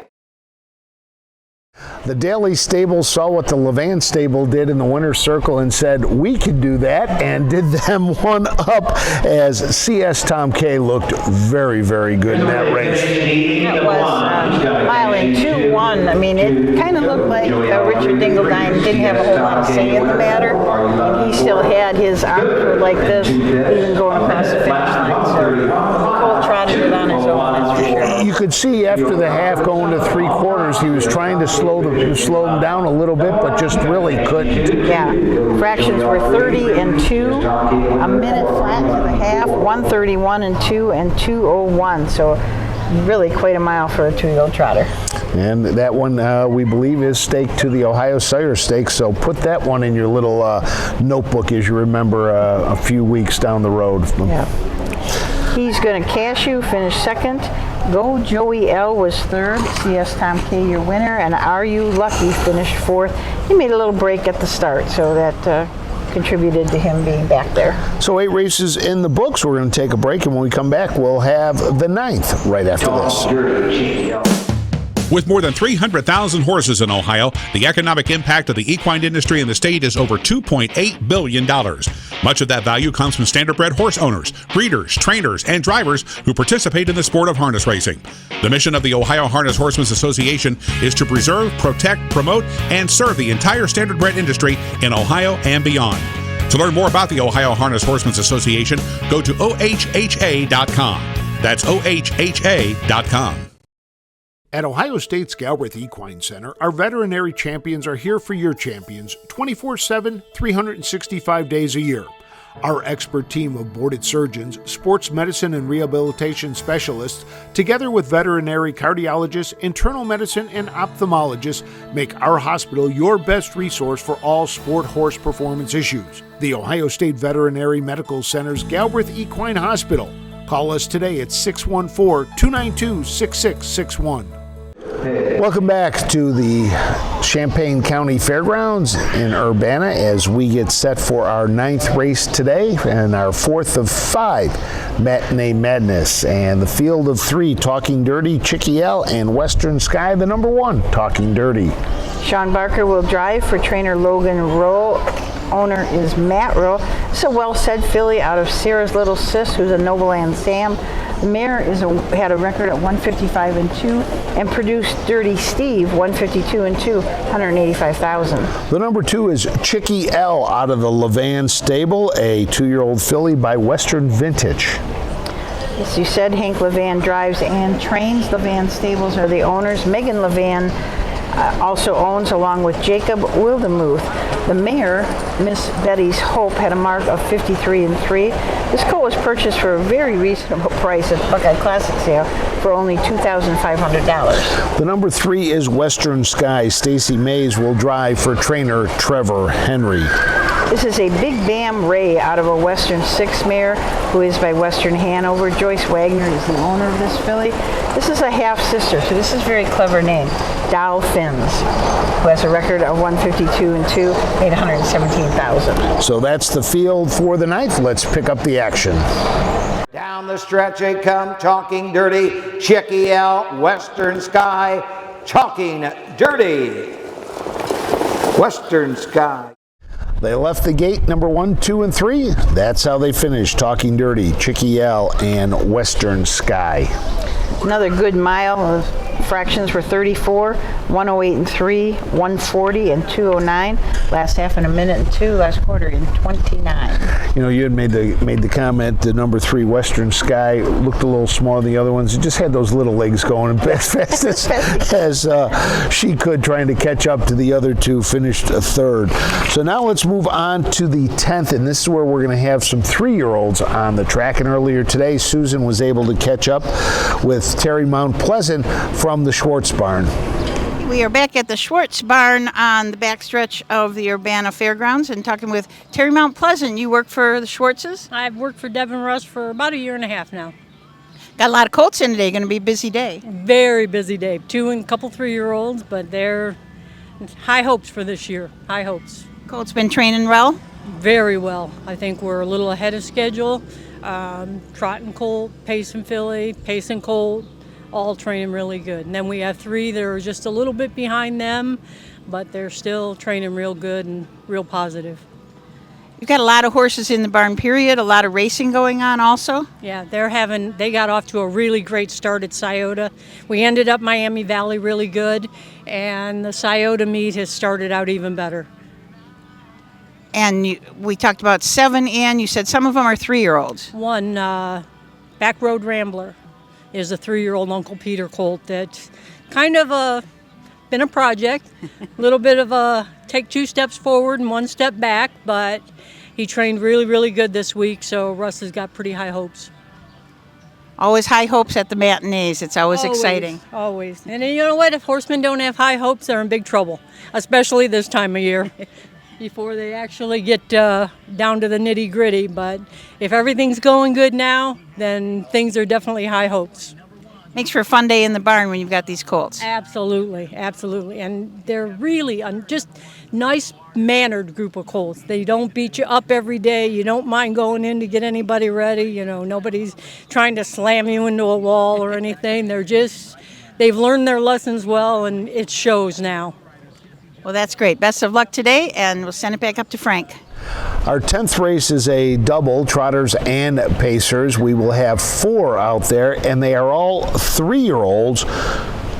The Daly stable saw what the Levan stable did in the winner's circle and said, we could do that, and did them one up as CS Tom K looked very, very good in that race. It was a mile and 2-1. I mean, it kind of looked like Richard Dingledine didn't have a whole lot of say in the matter, and he still had his arms like this, even going across the finish line. So Cole trotted it on his own, that's for sure. You could see after the half going to 3/4, he was trying to slow them down a little bit, but just really couldn't. Yeah, fractions were 30-2, a minute flat to the half, 131-2, and 2:01. So really quite a mile for a 2-year-old trotter. And that one, we believe, is staked to the Ohio Sire Stakes. So put that one in your little notebook as you remember a few weeks down the road. Yeah. He's going to Cashew, finish 2nd. Go Joey L was 3rd. CS Tom K your winner, and Are You Lucky finished 4th. He made a little break at the start, so that contributed to him being back there. So 8 races in the books. We're going to take a break, and when we come back, we'll have the 9th right after this. With more than 300,000 horses in Ohio, the economic impact of the equine industry in the state is over $2.8 billion. Much of that value comes from standardbred horse owners, breeders, trainers, and drivers who participate in the sport of harness racing. The mission of the Ohio Harness Horsemen's Association is to preserve, protect, promote, and serve the entire standardbred industry in Ohio and beyond. To learn more about the Ohio Harness Horsemen's Association, go to ohha.com. That's ohha.com. At Ohio State's Galbraith Equine Center, our veterinary champions are here for your champions 24/7, 365 days a year. Our expert team of boarded surgeons, sports medicine and rehabilitation specialists, together with veterinary cardiologists, internal medicine, and ophthalmologists, make our hospital your best resource for all sport horse performance issues. The Ohio State Veterinary Medical Center's Galbraith Equine Hospital. Call us today at 614-292-6661. Welcome back to the Champaign County Fairgrounds in Urbana as we get set for our 9th race today and our 4th of 5 Matinee Madness. And the field of 3, Talking Dirty, Chicky L, and Western Sky, the number 1, Talking Dirty. Sean Barker will drive for trainer Logan Rowe. Owner is Matt Rowe. It's a well-said filly out of Sarah's Little Sis, who's a Nobleland Sam. The mare had a record at 155-2 and produced Dirty Steve, 152-2, $185,000. The number 2 is Chicky L out of the Levan stable, a 2-year-old filly by Western Vintage. As you said, Hank Levan drives and trains. Levan Stables are the owners. Megan Levan also owns, along with Jacob Wildemuth. The mare, Miss Betty's Hope, had a mark of 53-3. This colt was purchased for a very reasonable price at Buckeye Classic sale for only $2,500. The number 3 is Western Sky. Stacy Mays will drive for trainer Trevor Henry. This is a Big Bam Ray out of a Western 6 mare who is by Western Hanover. Joyce Wagner is the owner of this filly. This is a half sister, so this is a very clever name. Dow Fins, who has a record of 152 and 2, made 117,000. So that's the field for the ninth. Let's pick up the action. Down the stretch they come, Talking Dirty, Chicky L, Western Sky, Talking Dirty, Western Sky. They left the gate number 1, 2, and 3. That's how they finished. Talking Dirty, Chicky L, and Western Sky. Another good mile of fractions were 34, 108 and 3, 140 and 209. Last half in a minute and 2, last quarter in 29. You know, you had made the comment the number 3 Western Sky looked a little smaller than the other ones. It just had those little legs going as fast as she could, trying to catch up to the other two. Finished a third. So now let's move on to the 10th, and this is where we're going to have some 3-year-olds on the track. And earlier today, Susan was able to catch up with Terry Mount Pleasant from the Schwarz barn. We are back at the Schwarz barn on the backstretch of the Urbana Fairgrounds and talking with Terry Mount Pleasant. You work for the Schwartzes? I've worked for Devin Russ for about a year and a half now. Got a lot of colts in today. Going to be a busy day. Very busy day. 2 and a couple 3-year-olds, but they're high hopes for this year. High hopes. Colts been training well? Very well. I think we're a little ahead of schedule. Trot and colt, pace and filly, pace and colt, all training really good. And then we have 3 that are just a little bit behind them, but they're still training real good and real positive. You've got a lot of horses in the barn, period, a lot of racing going on also? Yeah, they got off to a really great start at Scioto. We ended up Miami Valley really good, and the Scioto meet has started out even better. And we talked about 7 in. You said some of them are 3-year-olds. One, Back Road Rambler, is a 3-year-old Uncle Peter colt that's kind of been a project. A little bit of a take 2 steps forward and 1 step back, but he trained really, really good this week, so Russ has got pretty high hopes. Always high hopes at the matinees. It's always exciting. Always. And you know what? If horsemen don't have high hopes, they're in big trouble, especially this time of year. Before they actually get down to the nitty-gritty. But if everything's going good now, then things are definitely high hopes. Makes for a fun day in the barn when you've got these colts. Absolutely, absolutely. And they're really just nice-mannered group of colts. They don't beat you up every day. You don't mind going in to get anybody ready. You know, nobody's trying to slam you into a wall or anything. They've learned their lessons well, and it shows now. Well, that's great. Best of luck today, and we'll send it back up to Frank. Our 10th race is a double, trotters and pacers. We will have 4 out there, and they are all 3-year-olds.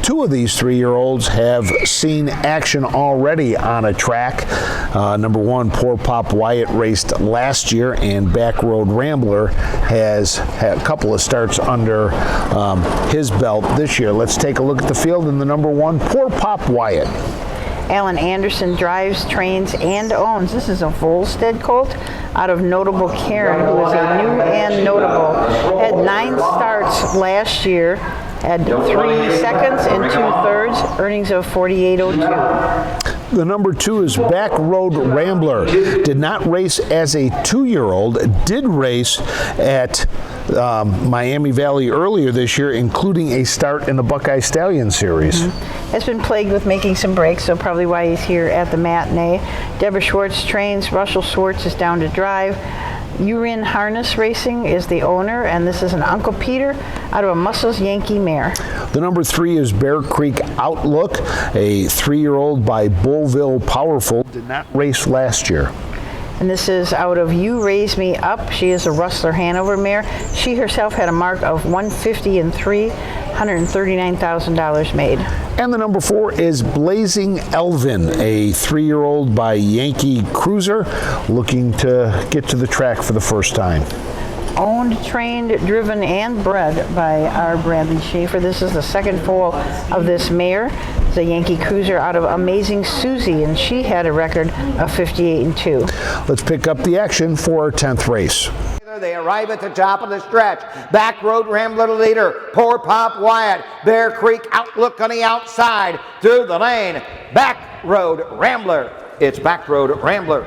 2 of these 3-year-olds have seen action already on a track. Number 1, Poor Pop Wyatt, raced last year, and Back Road Rambler has had a couple of starts under his belt this year. Let's take a look at the field in the number 1, Poor Pop Wyatt. Alan Anderson drives, trains, and owns. This is a Volstead colt out of Notable Karen, who is a new and notable. Had 9 starts last year, had 3 seconds and 2 thirds, earnings of 48.02. The number 2 is Back Road Rambler. Did not race as a 2-year-old, did race at Miami Valley earlier this year, including a start in the Buckeye Stallion Series. Has been plagued with making some breaks, so probably why he's here at the matinee. Deborah Schwartz trains. Russell Schwartz is down to drive. Urin Harness Racing is the owner, and this is an Uncle Peter out of a Muscles Yankee mare. The number 3 is Bear Creek Outlook, a 3-year-old by Bullville Powerful. Did not race last year. And this is out of You Raise Me Up. She is a Rustler Hanover mare. She herself had a mark of 150 and 3, $139,000 made. And the number 4 is Blazing Elvin, a 3-year-old by Yankee Cruiser, looking to get to the track for the first time. Owned, trained, driven, and bred by our Bradley Schaefer. This is the second foal of this mare. It's a Yankee Cruiser out of Amazing Susie, and she had a record of 58 and 2. Let's pick up the action for our 10th race. They arrive at the top of the stretch. Back Road Rambler leader. Poor Pop Wyatt. Bear Creek Outlook on the outside. Through the lane. Back Road Rambler. It's Back Road Rambler.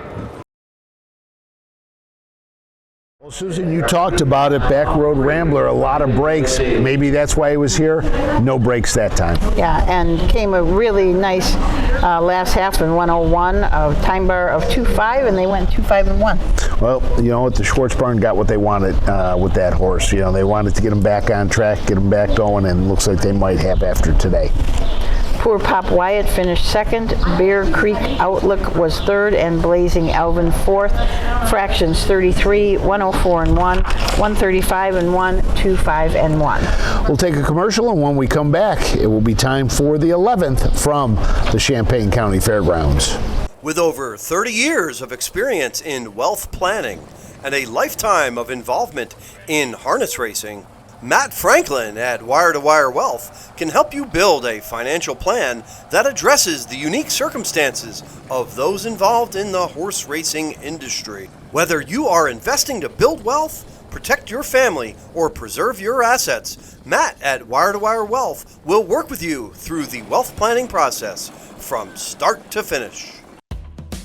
Well, Susan, you talked about it, Back Road Rambler, a lot of breaks. Maybe that's why he was here. No breaks that time. Yeah, and came a really nice last half in 101, a time bar of 2.5, and they went 2.5 and 1. Well, you know what, the Schwarz barn got what they wanted with that horse. You know, they wanted to get him back on track, get him back going, and looks like they might have after today. Poor Pop Wyatt finished second, Bear Creek Outlook was third, and Blazing Elvin fourth. Fractions 33, 104 and 1, 135 and 1, 25 and 1. We'll take a commercial, and when we come back, it will be time for the 11th from the Champaign County Fairgrounds. With over 30 years of experience in wealth planning and a lifetime of involvement in harness racing, Matt Franklin at Wire to Wire Wealth can help you build a financial plan that addresses the unique circumstances of those involved in the horse racing industry. Whether you are investing to build wealth, protect your family, or preserve your assets, Matt at Wire to Wire Wealth will work with you through the wealth planning process from start to finish.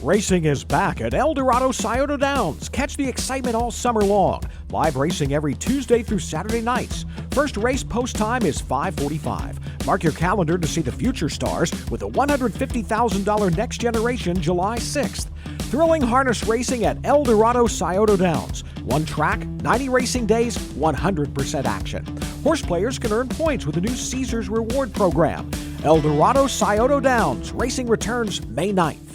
Racing is back at El Dorado Scioto Downs. Catch the excitement all summer long. Live racing every Tuesday through Saturday nights. First race post time is 5:45. Mark your calendar to see the future stars with the $150,000 Next Generation July 6th. Thrilling harness racing at El Dorado Scioto Downs. One track, 90 racing days, 100% action. Horse players can earn points with the new Caesars Reward Program. El Dorado Scioto Downs. Racing returns May 9th.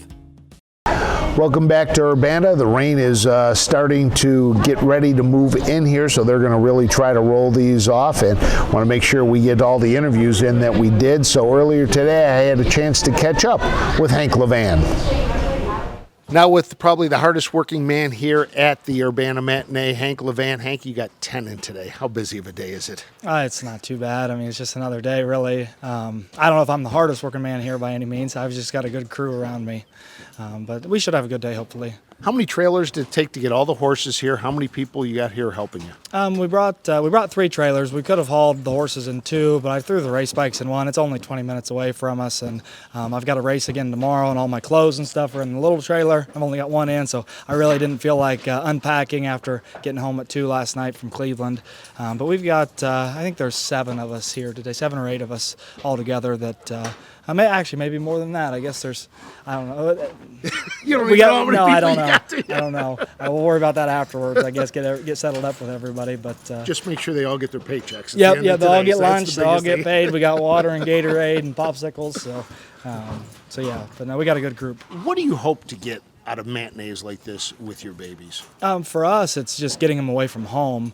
Welcome back to Urbana. The rain is starting to get ready to move in here, so they're going to really try to roll these off, and want to make sure we get all the interviews in that we did. So earlier today I had a chance to catch up with Hank Levan. Now with probably the hardest working man here at the Urbana Matinee, Hank Levan. Hank, you got 10 in today. How busy of a day is it? It's not too bad. I mean, it's just another day, really. I don't know if I'm the hardest working man here by any means. I've just got a good crew around me. But we should have a good day, hopefully. How many trailers did it take to get all the horses here? How many people you got here helping you? We brought 3 trailers. We could have hauled the horses in 2, but I threw the race bikes in 1. It's only 20 minutes away from us, and I've got a race again tomorrow, and all my clothes and stuff are in the little trailer. I've only got 1 in, so I really didn't feel like unpacking after getting home at 2 last night from Cleveland. But we've got, I think there's 7 of us here today, 7 or 8 of us all together that maybe more than that. I guess there's, I don't know. You don't know how many no, people I don't you know. got to. I don't know. I will worry about that afterwards. I guess get settled up with everybody, but just make sure they all get their paychecks. Yep, they'll all get lunch. They'll all get paid. We got water and Gatorade and popsicles. So yeah. But no, we got a good group. What do you hope to get out of matinees like this with your babies? For us, it's just getting them away from home.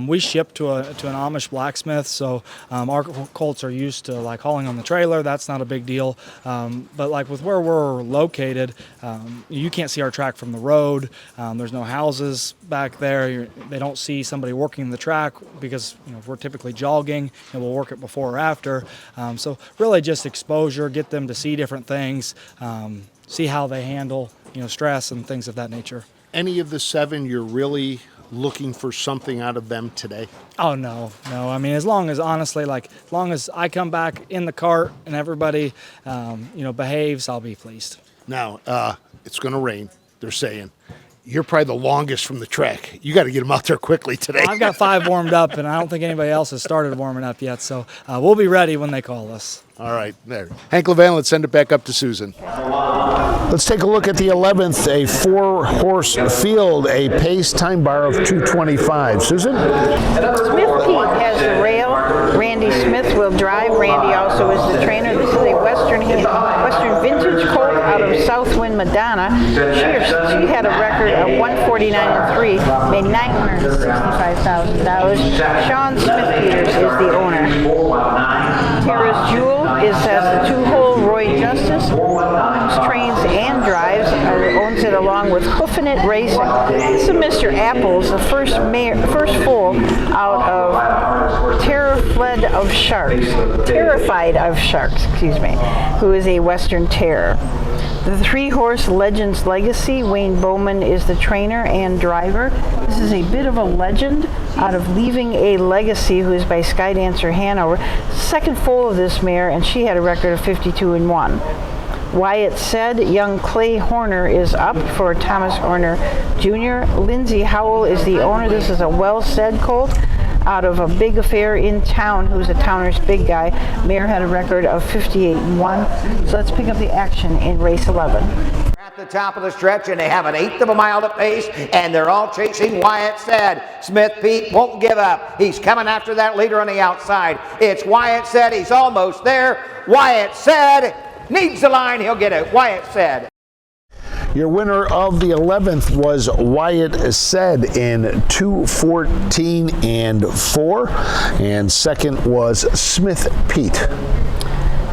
We ship to an Amish blacksmith, so our colts are used to like hauling on the trailer. That's not a big deal. But like with where we're located, you can't see our track from the road. There's no houses back there. They don't see somebody working the track because we're typically jogging and we'll work it before or after. So really just exposure, get them to see different things, see how they handle stress and things of that nature. Any of the 7 you're really looking for something out of them today? Oh, no. I mean, as long as I come back in the cart and everybody, behaves, I'll be pleased. Now, it's going to rain, they're saying. You're probably the longest from the track. You got to get them out there quickly today. I've got 5 warmed up, and I don't think anybody else has started warming up yet, so we'll be ready when they call us. All right, there. Hank Levan, let's send it back up to Susan. Let's take a look at the 11th, a 4-horse field, a pace time bar of 2:25. Susan? Smith Pete has the rail. Randy Smith will drive. Randy also is the trainer. This is a Western vintage colt out of Southwind, Madonna. She had a record of 149-3, made $965,000. Sean Smith Peters is the owner. Tara's Jewel has the 2-hole Roy Justice, owns, trains, and drives, owns it along with Hoofin' It Racing. This is Mr. Apples, the first foal out of Terrified of Sharks, who is a Western Terror. The 3-horse Legends Legacy, Wayne Bowman is the trainer and driver. This is a bit of a legend out of Leaving a Legacy, who is by Skydancer Hanover. Second foal of this mare, and she had a record of 52-1. Wyatt Said, young Clay Horner is up for Thomas Horner Jr. Lindsey Howell is the owner. This is a well-said colt out of a big affair in town, who's a Towner's big guy. Mare had a record of 58-1. So let's pick up the action in race 11. At the top of the stretch, and they have an eighth of a mile to pace, and they're all chasing Wyatt Said. Smith Pete won't give up. He's coming after that leader on the outside. It's Wyatt Said. He's almost there. Wyatt Said needs the line. He'll get it. Wyatt Said. Your winner of the 11th was Wyatt Said in 2:14.4, and second was Smith Pete.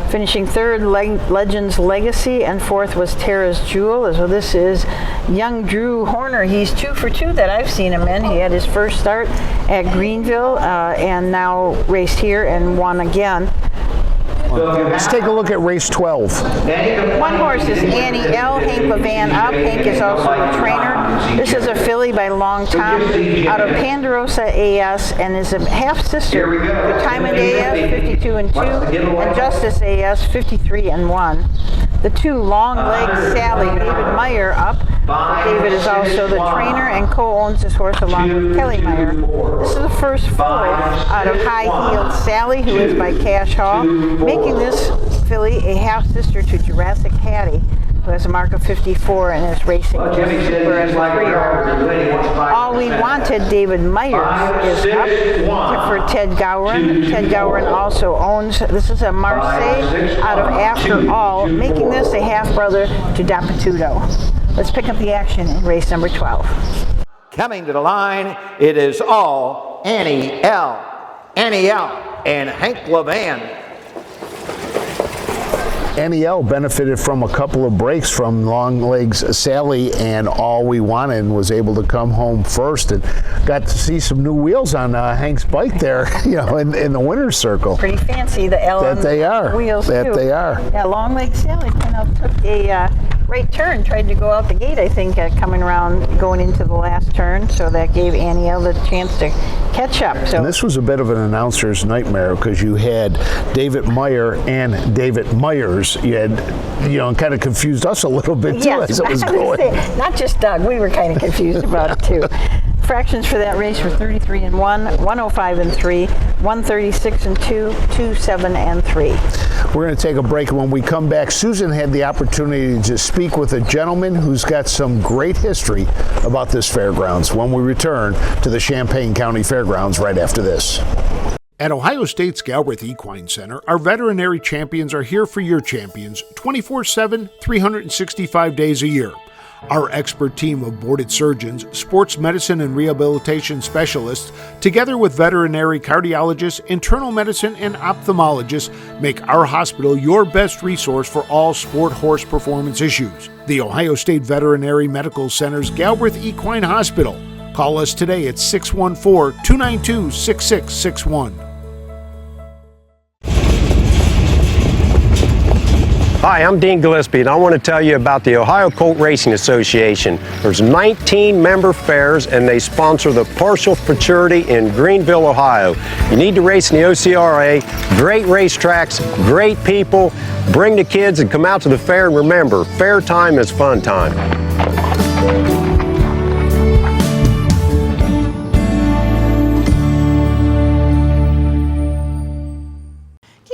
Finishing third, Legends Legacy, and fourth was Tara's Jewel. So this is young Drew Horner. He's 2 for 2 that I've seen him in. He had his first start at Greenville and now raced here and won again. Let's take a look at race 12. One horse is Annie L. Hank Levan up. Hank is also a trainer. This is a filly by Long Tom out of Ponderosa AS and is a half-sister to Diamond AS, 52-2, and Justice AS, 53-1. The two long-legged Sally, David Meyer up. David is also the trainer and co-owns this horse along with Kelly Meyer. This is the first foal out of High-Heeled Sally, who is by Cash Hall, making this filly a half-sister to Jurassic Hattie, who has a mark of 54 and is racing just super as a 3-year-old. All We Wanted, David Myers, is up for Ted Gowron. Ted Gowron also owns, this is a Marseille out of After All, making this a half-brother to Dapitudo. Let's pick up the action in race number 12. Coming to the line, it is all Annie L. Annie L. and Hank Levan. Annie L benefited from a couple of breaks from Long Legs Sally and All We Wanted, and was able to come home first, and got to see some new wheels on Hank's bike there, you know, in the winner's circle. Pretty fancy, the L that on they are. Wheels that too. They are. Yeah, Long Legs Sally kind of took a right turn, tried to go out the gate, I think, coming around, going into the last turn, so that gave Annie L the chance to catch up. So and this was a bit of an announcer's nightmare, because you had David Meyer and David Myers. You had, you know, kind of confused us a little bit too as it was going. Not just Doug, we were kind of confused about it too. Fractions for that race were 33-1, 105-3, 136-2, 27-3. We're going to take a break, and when we come back, Susan had the opportunity to speak with a gentleman who's got some great history about this fairgrounds when we return to the Champaign County Fairgrounds right after this. At Ohio State's Galbraith Equine Center, our veterinary champions are here for your champions 24/7, 365 days a year. Our expert team of boarded surgeons, sports medicine and rehabilitation specialists, together with veterinary cardiologists, internal medicine, and ophthalmologists, make our hospital your best resource for all sport horse performance issues. The Ohio State Veterinary Medical Center's Galbraith Equine Hospital. Call us today at 614-292-6661. Hi, I'm Dean Gillespie, and I want to tell you about the Ohio Colt Racing Association. There's 19 member fairs, and they sponsor the Partial Futurity in Greenville, Ohio. You need to race in the OCRA. Great racetracks, great people. Bring the kids and come out to the fair, and remember, fair time is fun time.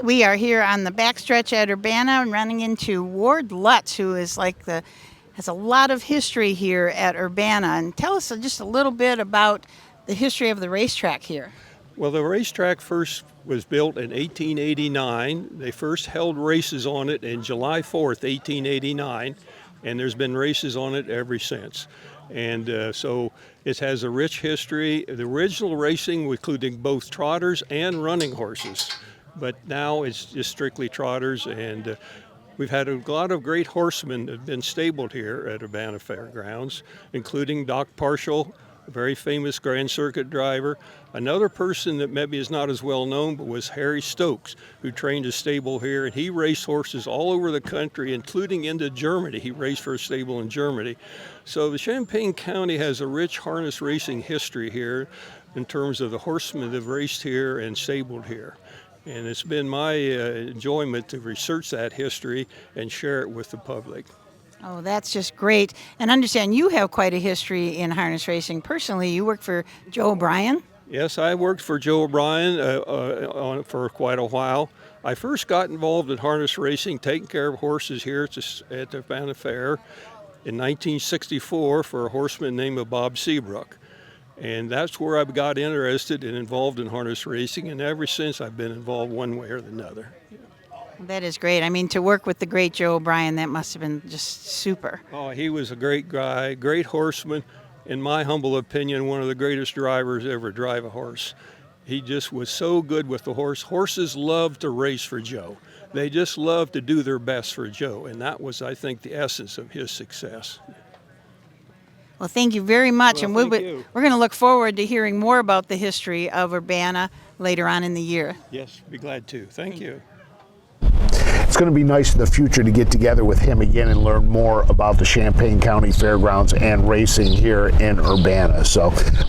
We are here on the backstretch at Urbana and running into Ward Lutz, who is has a lot of history here at Urbana. And tell us just a little bit about the history of the racetrack here. Well, the racetrack first was built in 1889. They first held races on it in July 4th, 1889, and there's been races on it ever since. And so it has a rich history. The original racing including both trotters and running horses. But now it's just strictly trotters, and we've had a lot of great horsemen that have been stabled here at Urbana Fairgrounds, including Doc Parshall, a very famous Grand Circuit driver. Another person that maybe is not as well known but was Harry Stokes, who trained a stable here, and he raced horses all over the country, including into Germany. He raced for a stable in Germany. So the Champaign County has a rich harness racing history here in terms of the horsemen that have raced here and stabled here. And it's been my enjoyment to research that history and share it with the public. Oh, that's just great. And understand you have quite a history in harness racing. Personally, you work for Joe O'Brien. Yes, I worked for Joe O'Brien for quite a while. I first got involved in harness racing, taking care of horses here at the Urbana Fair in 1964 for a horseman named Bob Seabrook. And that's where I got interested and involved in harness racing, and ever since I've been involved one way or another. That is great. I mean, to work with the great Joe O'Brien, that must have been just super. Oh, he was a great guy, great horseman. In my humble opinion, one of the greatest drivers ever drive a horse. He just was so good with the horse. Horses love to race for Joe. They just love to do their best for Joe, and that was, I think, the essence of his success. Well, thank you very much, Well, and thank we're going to look forward to hearing more about the history of Urbana later on in the year. Yes, be glad to. Thank you. It's going to be nice in the future to get together with him again and learn more about the Champaign County Fairgrounds and racing here in Urbana.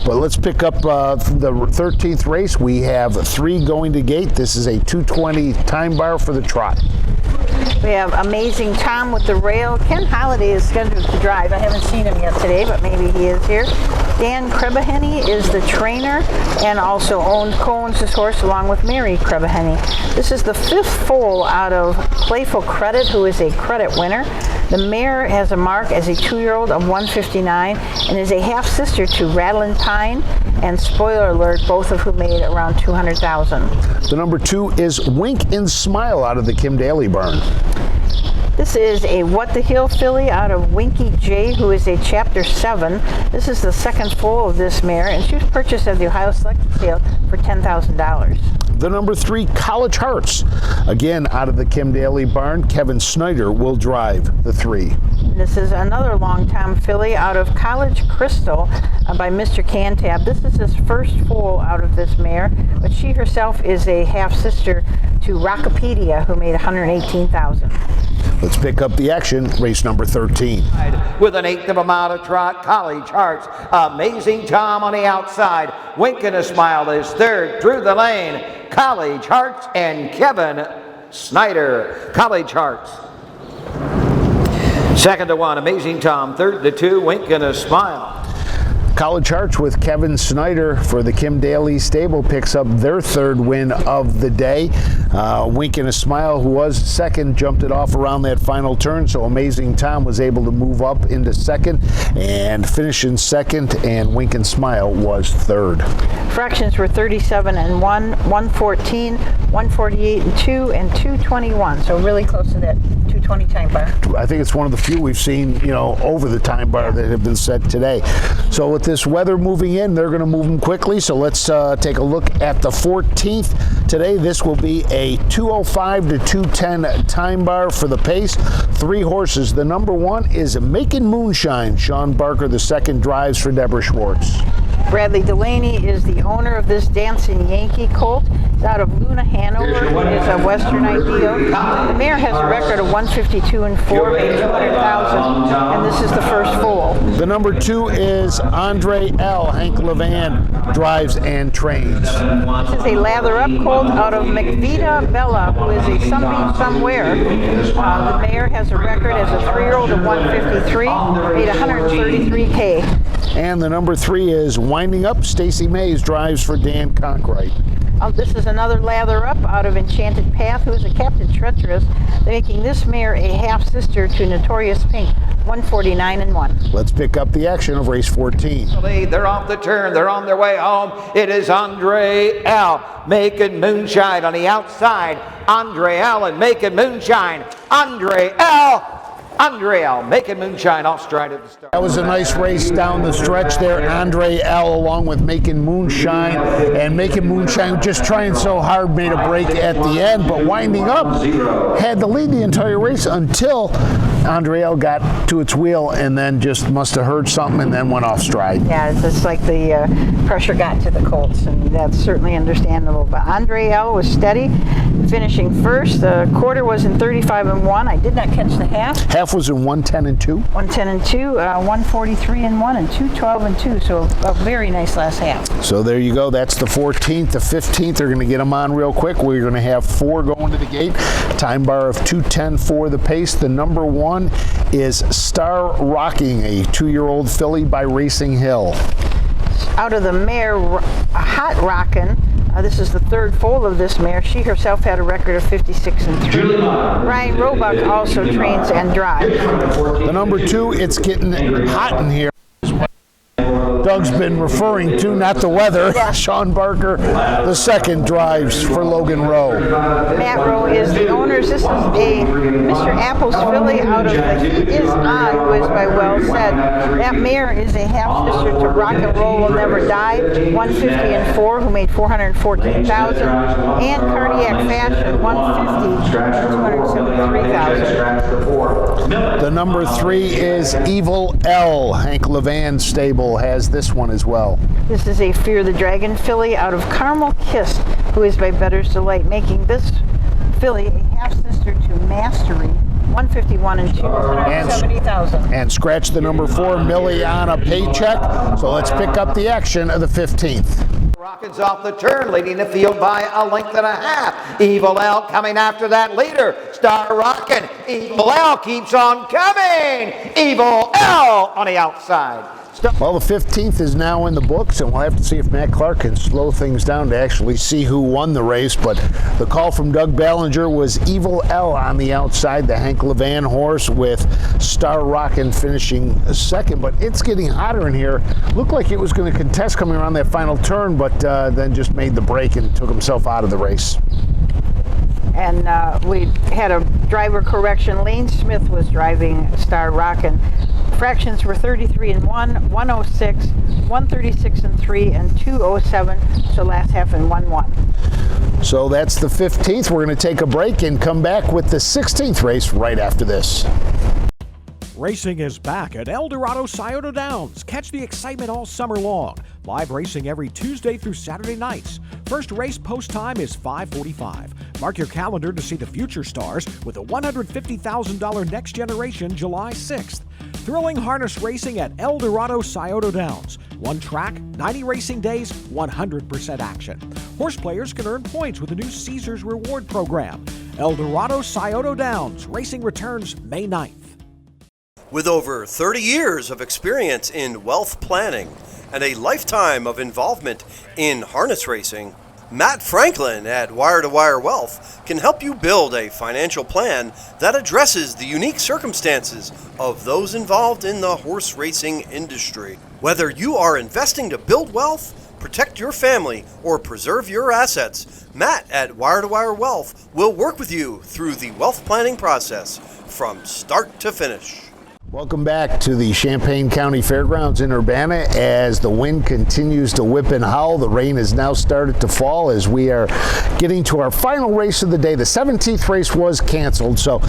But let's pick up the 13th race. We have 3 going to gate. This is a 2:20 time bar for the trot. We have Amazing Tom with the rail. Ken Holiday is scheduled to drive. I haven't seen him yet today, but maybe he is here. Dan Krebaheny is the trainer and also owns this horse along with Mary Krebaheny. This is the 5th foal out of Playful Credit, who is a credit winner. The mare has a mark as a 2-year-old of 159 and is a half-sister to Rattlin' Pine and Spoiler Alert, both of whom made around $200,000. The number 2 is Wink and Smile out of the Kim Daly barn. This is a What the Hill filly out of Winky J, who is a Chapter 7. This is the 2nd foal of this mare, and she was purchased at the Ohio Selected Sale for $10,000. The number 3, College Hearts. Again, out of the Kim Daly barn, Kevin Snyder will drive the 3. This is another long-time filly out of College Crystal by Mr. Cantab. This is his first foal out of this mare, but she herself is a half-sister to Rockopedia, who made $118,000. Let's pick up the action, race number 13. With an 1/8 of a mile to trot, College Hearts. Amazing Tom on the outside. Wink and a Smile is 3rd through the lane. College Hearts and Kevin Snyder. College Hearts. 2nd to 1, Amazing Tom. 3rd to 2, Wink and a Smile. College Hearts with Kevin Snyder for the Kim Daly stable picks up their 3rd win of the day. Wink and a Smile, who was 2nd, jumped it off around that final turn, so Amazing Tom was able to move up into 2nd and finish in 2nd, and Wink and Smile was 3rd. Fractions were 37 and 1, 114, 148 and 2, and 221. So really close to that 220 time bar. I think it's one of the few we've seen, over the time bar that have been set today. So with this weather moving in, they're going to move them quickly. So let's take a look at the 14th. Today, this will be a 2:05 to 2:10 time bar for the pace. 3 horses. The number 1 is Makin' Moonshine. Sean Barker, the 2nd, drives for Deborah Schwarz. Bradley Delaney is the owner of this Dancing Yankee colt. It's out of Luna, Hanover. It is a Western Ideal. The mare has a record of 152 and 4, made $200,000, and this is the first foal. The number 2 is Andre L. Hank Levan drives and trains. This is a lather up colt out of McVita Bella, who is a Sunbeam Somewhere. The mare has a record as a 3-year-old of 153, made $133K. And the number 3 is Winding Up. Stacy Mays drives for Dan Conkright. This is another lather up out of Enchanted Path, who is a Captain Treacherous, making this mare a half-sister to Notorious Pink, 149 and 1. Let's pick up the action of race 14. They're off the turn. They're on their way home. It is Andre L. Makin' Moonshine on the outside. Andre L. and Makin' Moonshine. Andre L. Makin' Moonshine off stride at the start. That was a nice race down the stretch there. Andre L. along with Makin' Moonshine. And Makin' Moonshine just trying so hard, made a break at the end. But Winding Up had the lead the entire race until Andrea got to its wheel and then just must have heard something and then went off stride. Yeah, it's just like the pressure got to the colts, and that's certainly understandable. But Andre L was steady, finishing first. The quarter was in 35-1. I did not catch the half. Half was in 110-2. 110-2, 143-1, and 212-2. So a very nice last half. So there you go. That's the 14th. The 15th, they're going to get them on real quick. We're going to have 4 going to the gate. Time bar of 2:10 for the pace. The number 1 is Star Rocking, a 2-year-old filly by Racing Hill. Out of the mare, Hot Rockin'. This is the 3rd foal of this mare. She herself had a record of 56-3. Ryan Roebuck also trains and drives. The number 2, it's getting hot in here. Doug's been referring to, not the weather. Yeah. Sean Barker, the 2nd, drives for Logan Rowe. Matt Rowe is the owners. This is a Mr. Apples filly out of the He Is On, who is by Well Said. That mare is a half-sister to Rock and Roll Will Never Die, 150-4, who made $414,000, and Cardiac Fashion, 150, $273,000. The number 3 is Evil L. Hank Levan stable has this one as well. This is a Fear the Dragon filly out of Carmel Kiss, who is by Better's Delight, making this filly a half-sister to Mastery, 151-2, $170,000. And scratch the number 4, Millie on a paycheck. So let's pick up the action of the 15th. Rockin's off the turn, leading the field by a length and a half. Evil L coming after that leader. Star Rockin'. Evil L keeps on coming. Evil L on the outside. Well, the 15th is now in the books, and we'll have to see if Matt Clark can slow things down to actually see who won the race. But the call from Doug Ballinger was Evil L on the outside, the Hank Levan horse, with Star Rockin' finishing 2nd. But it's getting hotter in here. Looked like it was going to contest coming around that final turn, but then just made the break and took himself out of the race. And we had a driver correction. Lane Smith was driving Star Rockin'. Fractions were 33-1, 106, 136-3, and 207. So last half in 1-1. So that's the 15th. We're going to take a break and come back with the 16th race right after this. Racing is back at El Dorado Scioto Downs. Catch the excitement all summer long. Live racing every Tuesday through Saturday nights. First race post time is 5:45. Mark your calendar to see the future stars with a $150,000 Next Generation July 6th. Thrilling harness racing at El Dorado Scioto Downs. One track, 90 racing days, 100% action. Horse players can earn points with the new Caesars Reward Program. El Dorado Scioto Downs. Racing returns May 9th. With over 30 years of experience in wealth planning and a lifetime of involvement in harness racing, Matt Franklin at Wire to Wire Wealth can help you build a financial plan that addresses the unique circumstances of those involved in the horse racing industry. Whether you are investing to build wealth, protect your family, or preserve your assets, Matt at Wire to Wire Wealth will work with you through the wealth planning process from start to finish. Welcome back to the Champaign County Fairgrounds in Urbana. As the wind continues to whip and howl, the rain has now started to fall as we are getting to our final race of the day. The 17th race was canceled, so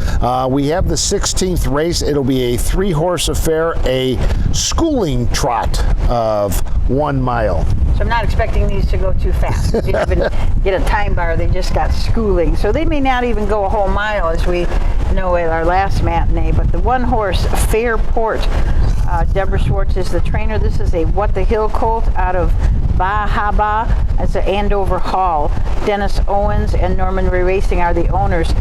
we have the 16th race. It'll be a 3-horse affair, a schooling trot of 1 mile. So I'm not expecting these to go too fast. They didn't even get a time bar, they just got schooling. So they may not even go a whole mile, as we know at our last matinee. But the 1-horse Fairport, Deborah Schwarz is the trainer. This is a What the Hill colt out of Bahaba. It's an Andover Hall. Dennis Owens and Norman Ray Racing are the owners.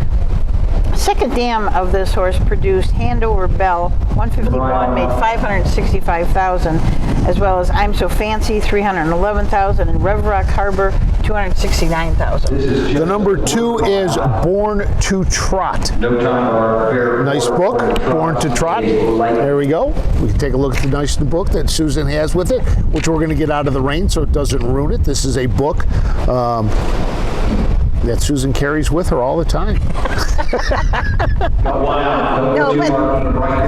Second dam of this horse produced Handover Bell, 151, made $565,000, as well as I'm So Fancy, $311,000, and Rev Rock Harbor, $269,000. The number 2 is Born to Trot. Nice book, Born to Trot. There we go. We can take a look at the nice book that Susan has with it, which we're going to get out of the rain so it doesn't ruin it. This is a book that Susan carries with her all the time. No, but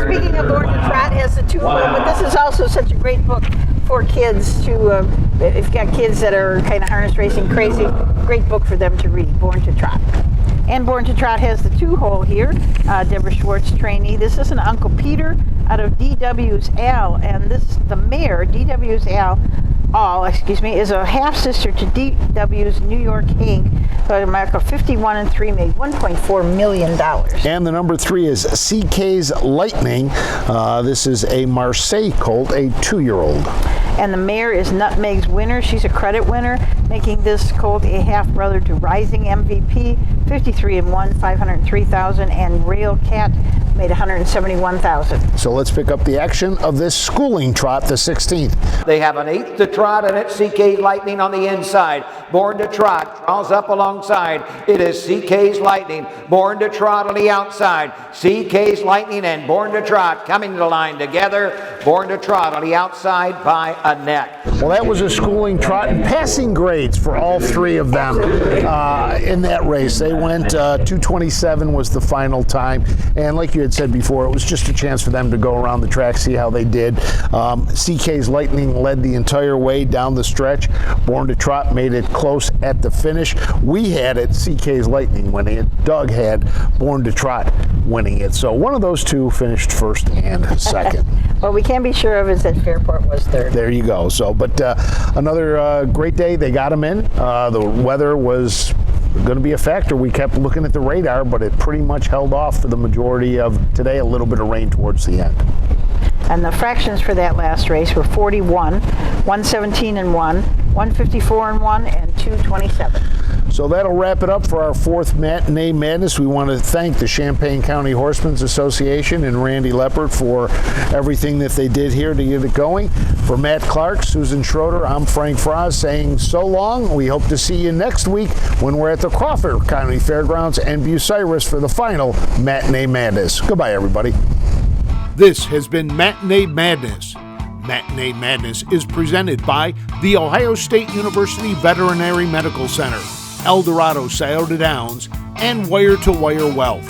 speaking of Born to Trot, has the 2, but this is also such a great book for kids to, if you've got kids that are kind of harness racing crazy, great book for them to read, Born to Trot. And Born to Trot has the 2-hole here. Deborah Schwarz trainee. This is an Uncle Peter out of DW's Al, and the mare, DW's is a half-sister to DW's New York Hank. America 51-3 made $1.4 million. And the number 3 is CK's Lightning. This is a Marseille colt, a 2-year-old. And the mare is Nutmeg's Winner. She's a credit winner, making this colt a half-brother to Rising MVP, 53-1, $503,000, and Rail Cat made $171,000. So let's pick up the action of this schooling trot, the 16th. They have an 8th to trot, and it's CK's Lightning on the inside. Born to Trot draws up alongside. It is CK's Lightning. Born to Trot on the outside. CK's Lightning and Born to Trot coming to the line together. Born to Trot on the outside by a neck. Well, that was a schooling trot and passing grades for all 3 of them in that race. They went 2:27 was the final time, and like you had said before, it was just a chance for them to go around the track, see how they did. CK's Lightning led the entire way down the stretch. Born to Trot made it close at the finish. We had it CK's Lightning winning it. Doug had Born to Trot winning it. So one of those two finished first and second. What we can be sure of is that Fairport was third. There you go. So, but another great day. They got them in. The weather was going to be a factor. We kept looking at the radar, but it pretty much held off for the majority of today. A little bit of rain towards the end. And the fractions for that last race were 41, 117-1, 154-1, and 227. So that'll wrap it up for our 4th Matinee Madness. We want to thank the Champaign County Horsemen's Association and Randy Leppert for everything that they did here to get it going. For Matt Clark, Susan Schroeder, I'm Frank Froz saying so long. We hope to see you next week when we're at the Crawford County Fairgrounds and Bucyrus for the final Matinee Madness. Goodbye, everybody. This has been Matinee Madness. Matinee Madness is presented by the Ohio State University Veterinary Medical Center, El Dorado Scioto Downs, and Wire to Wire Wealth.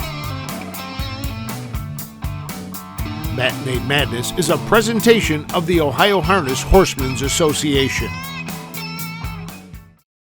Matinee Madness is a presentation of the Ohio Harness Horsemen's Association.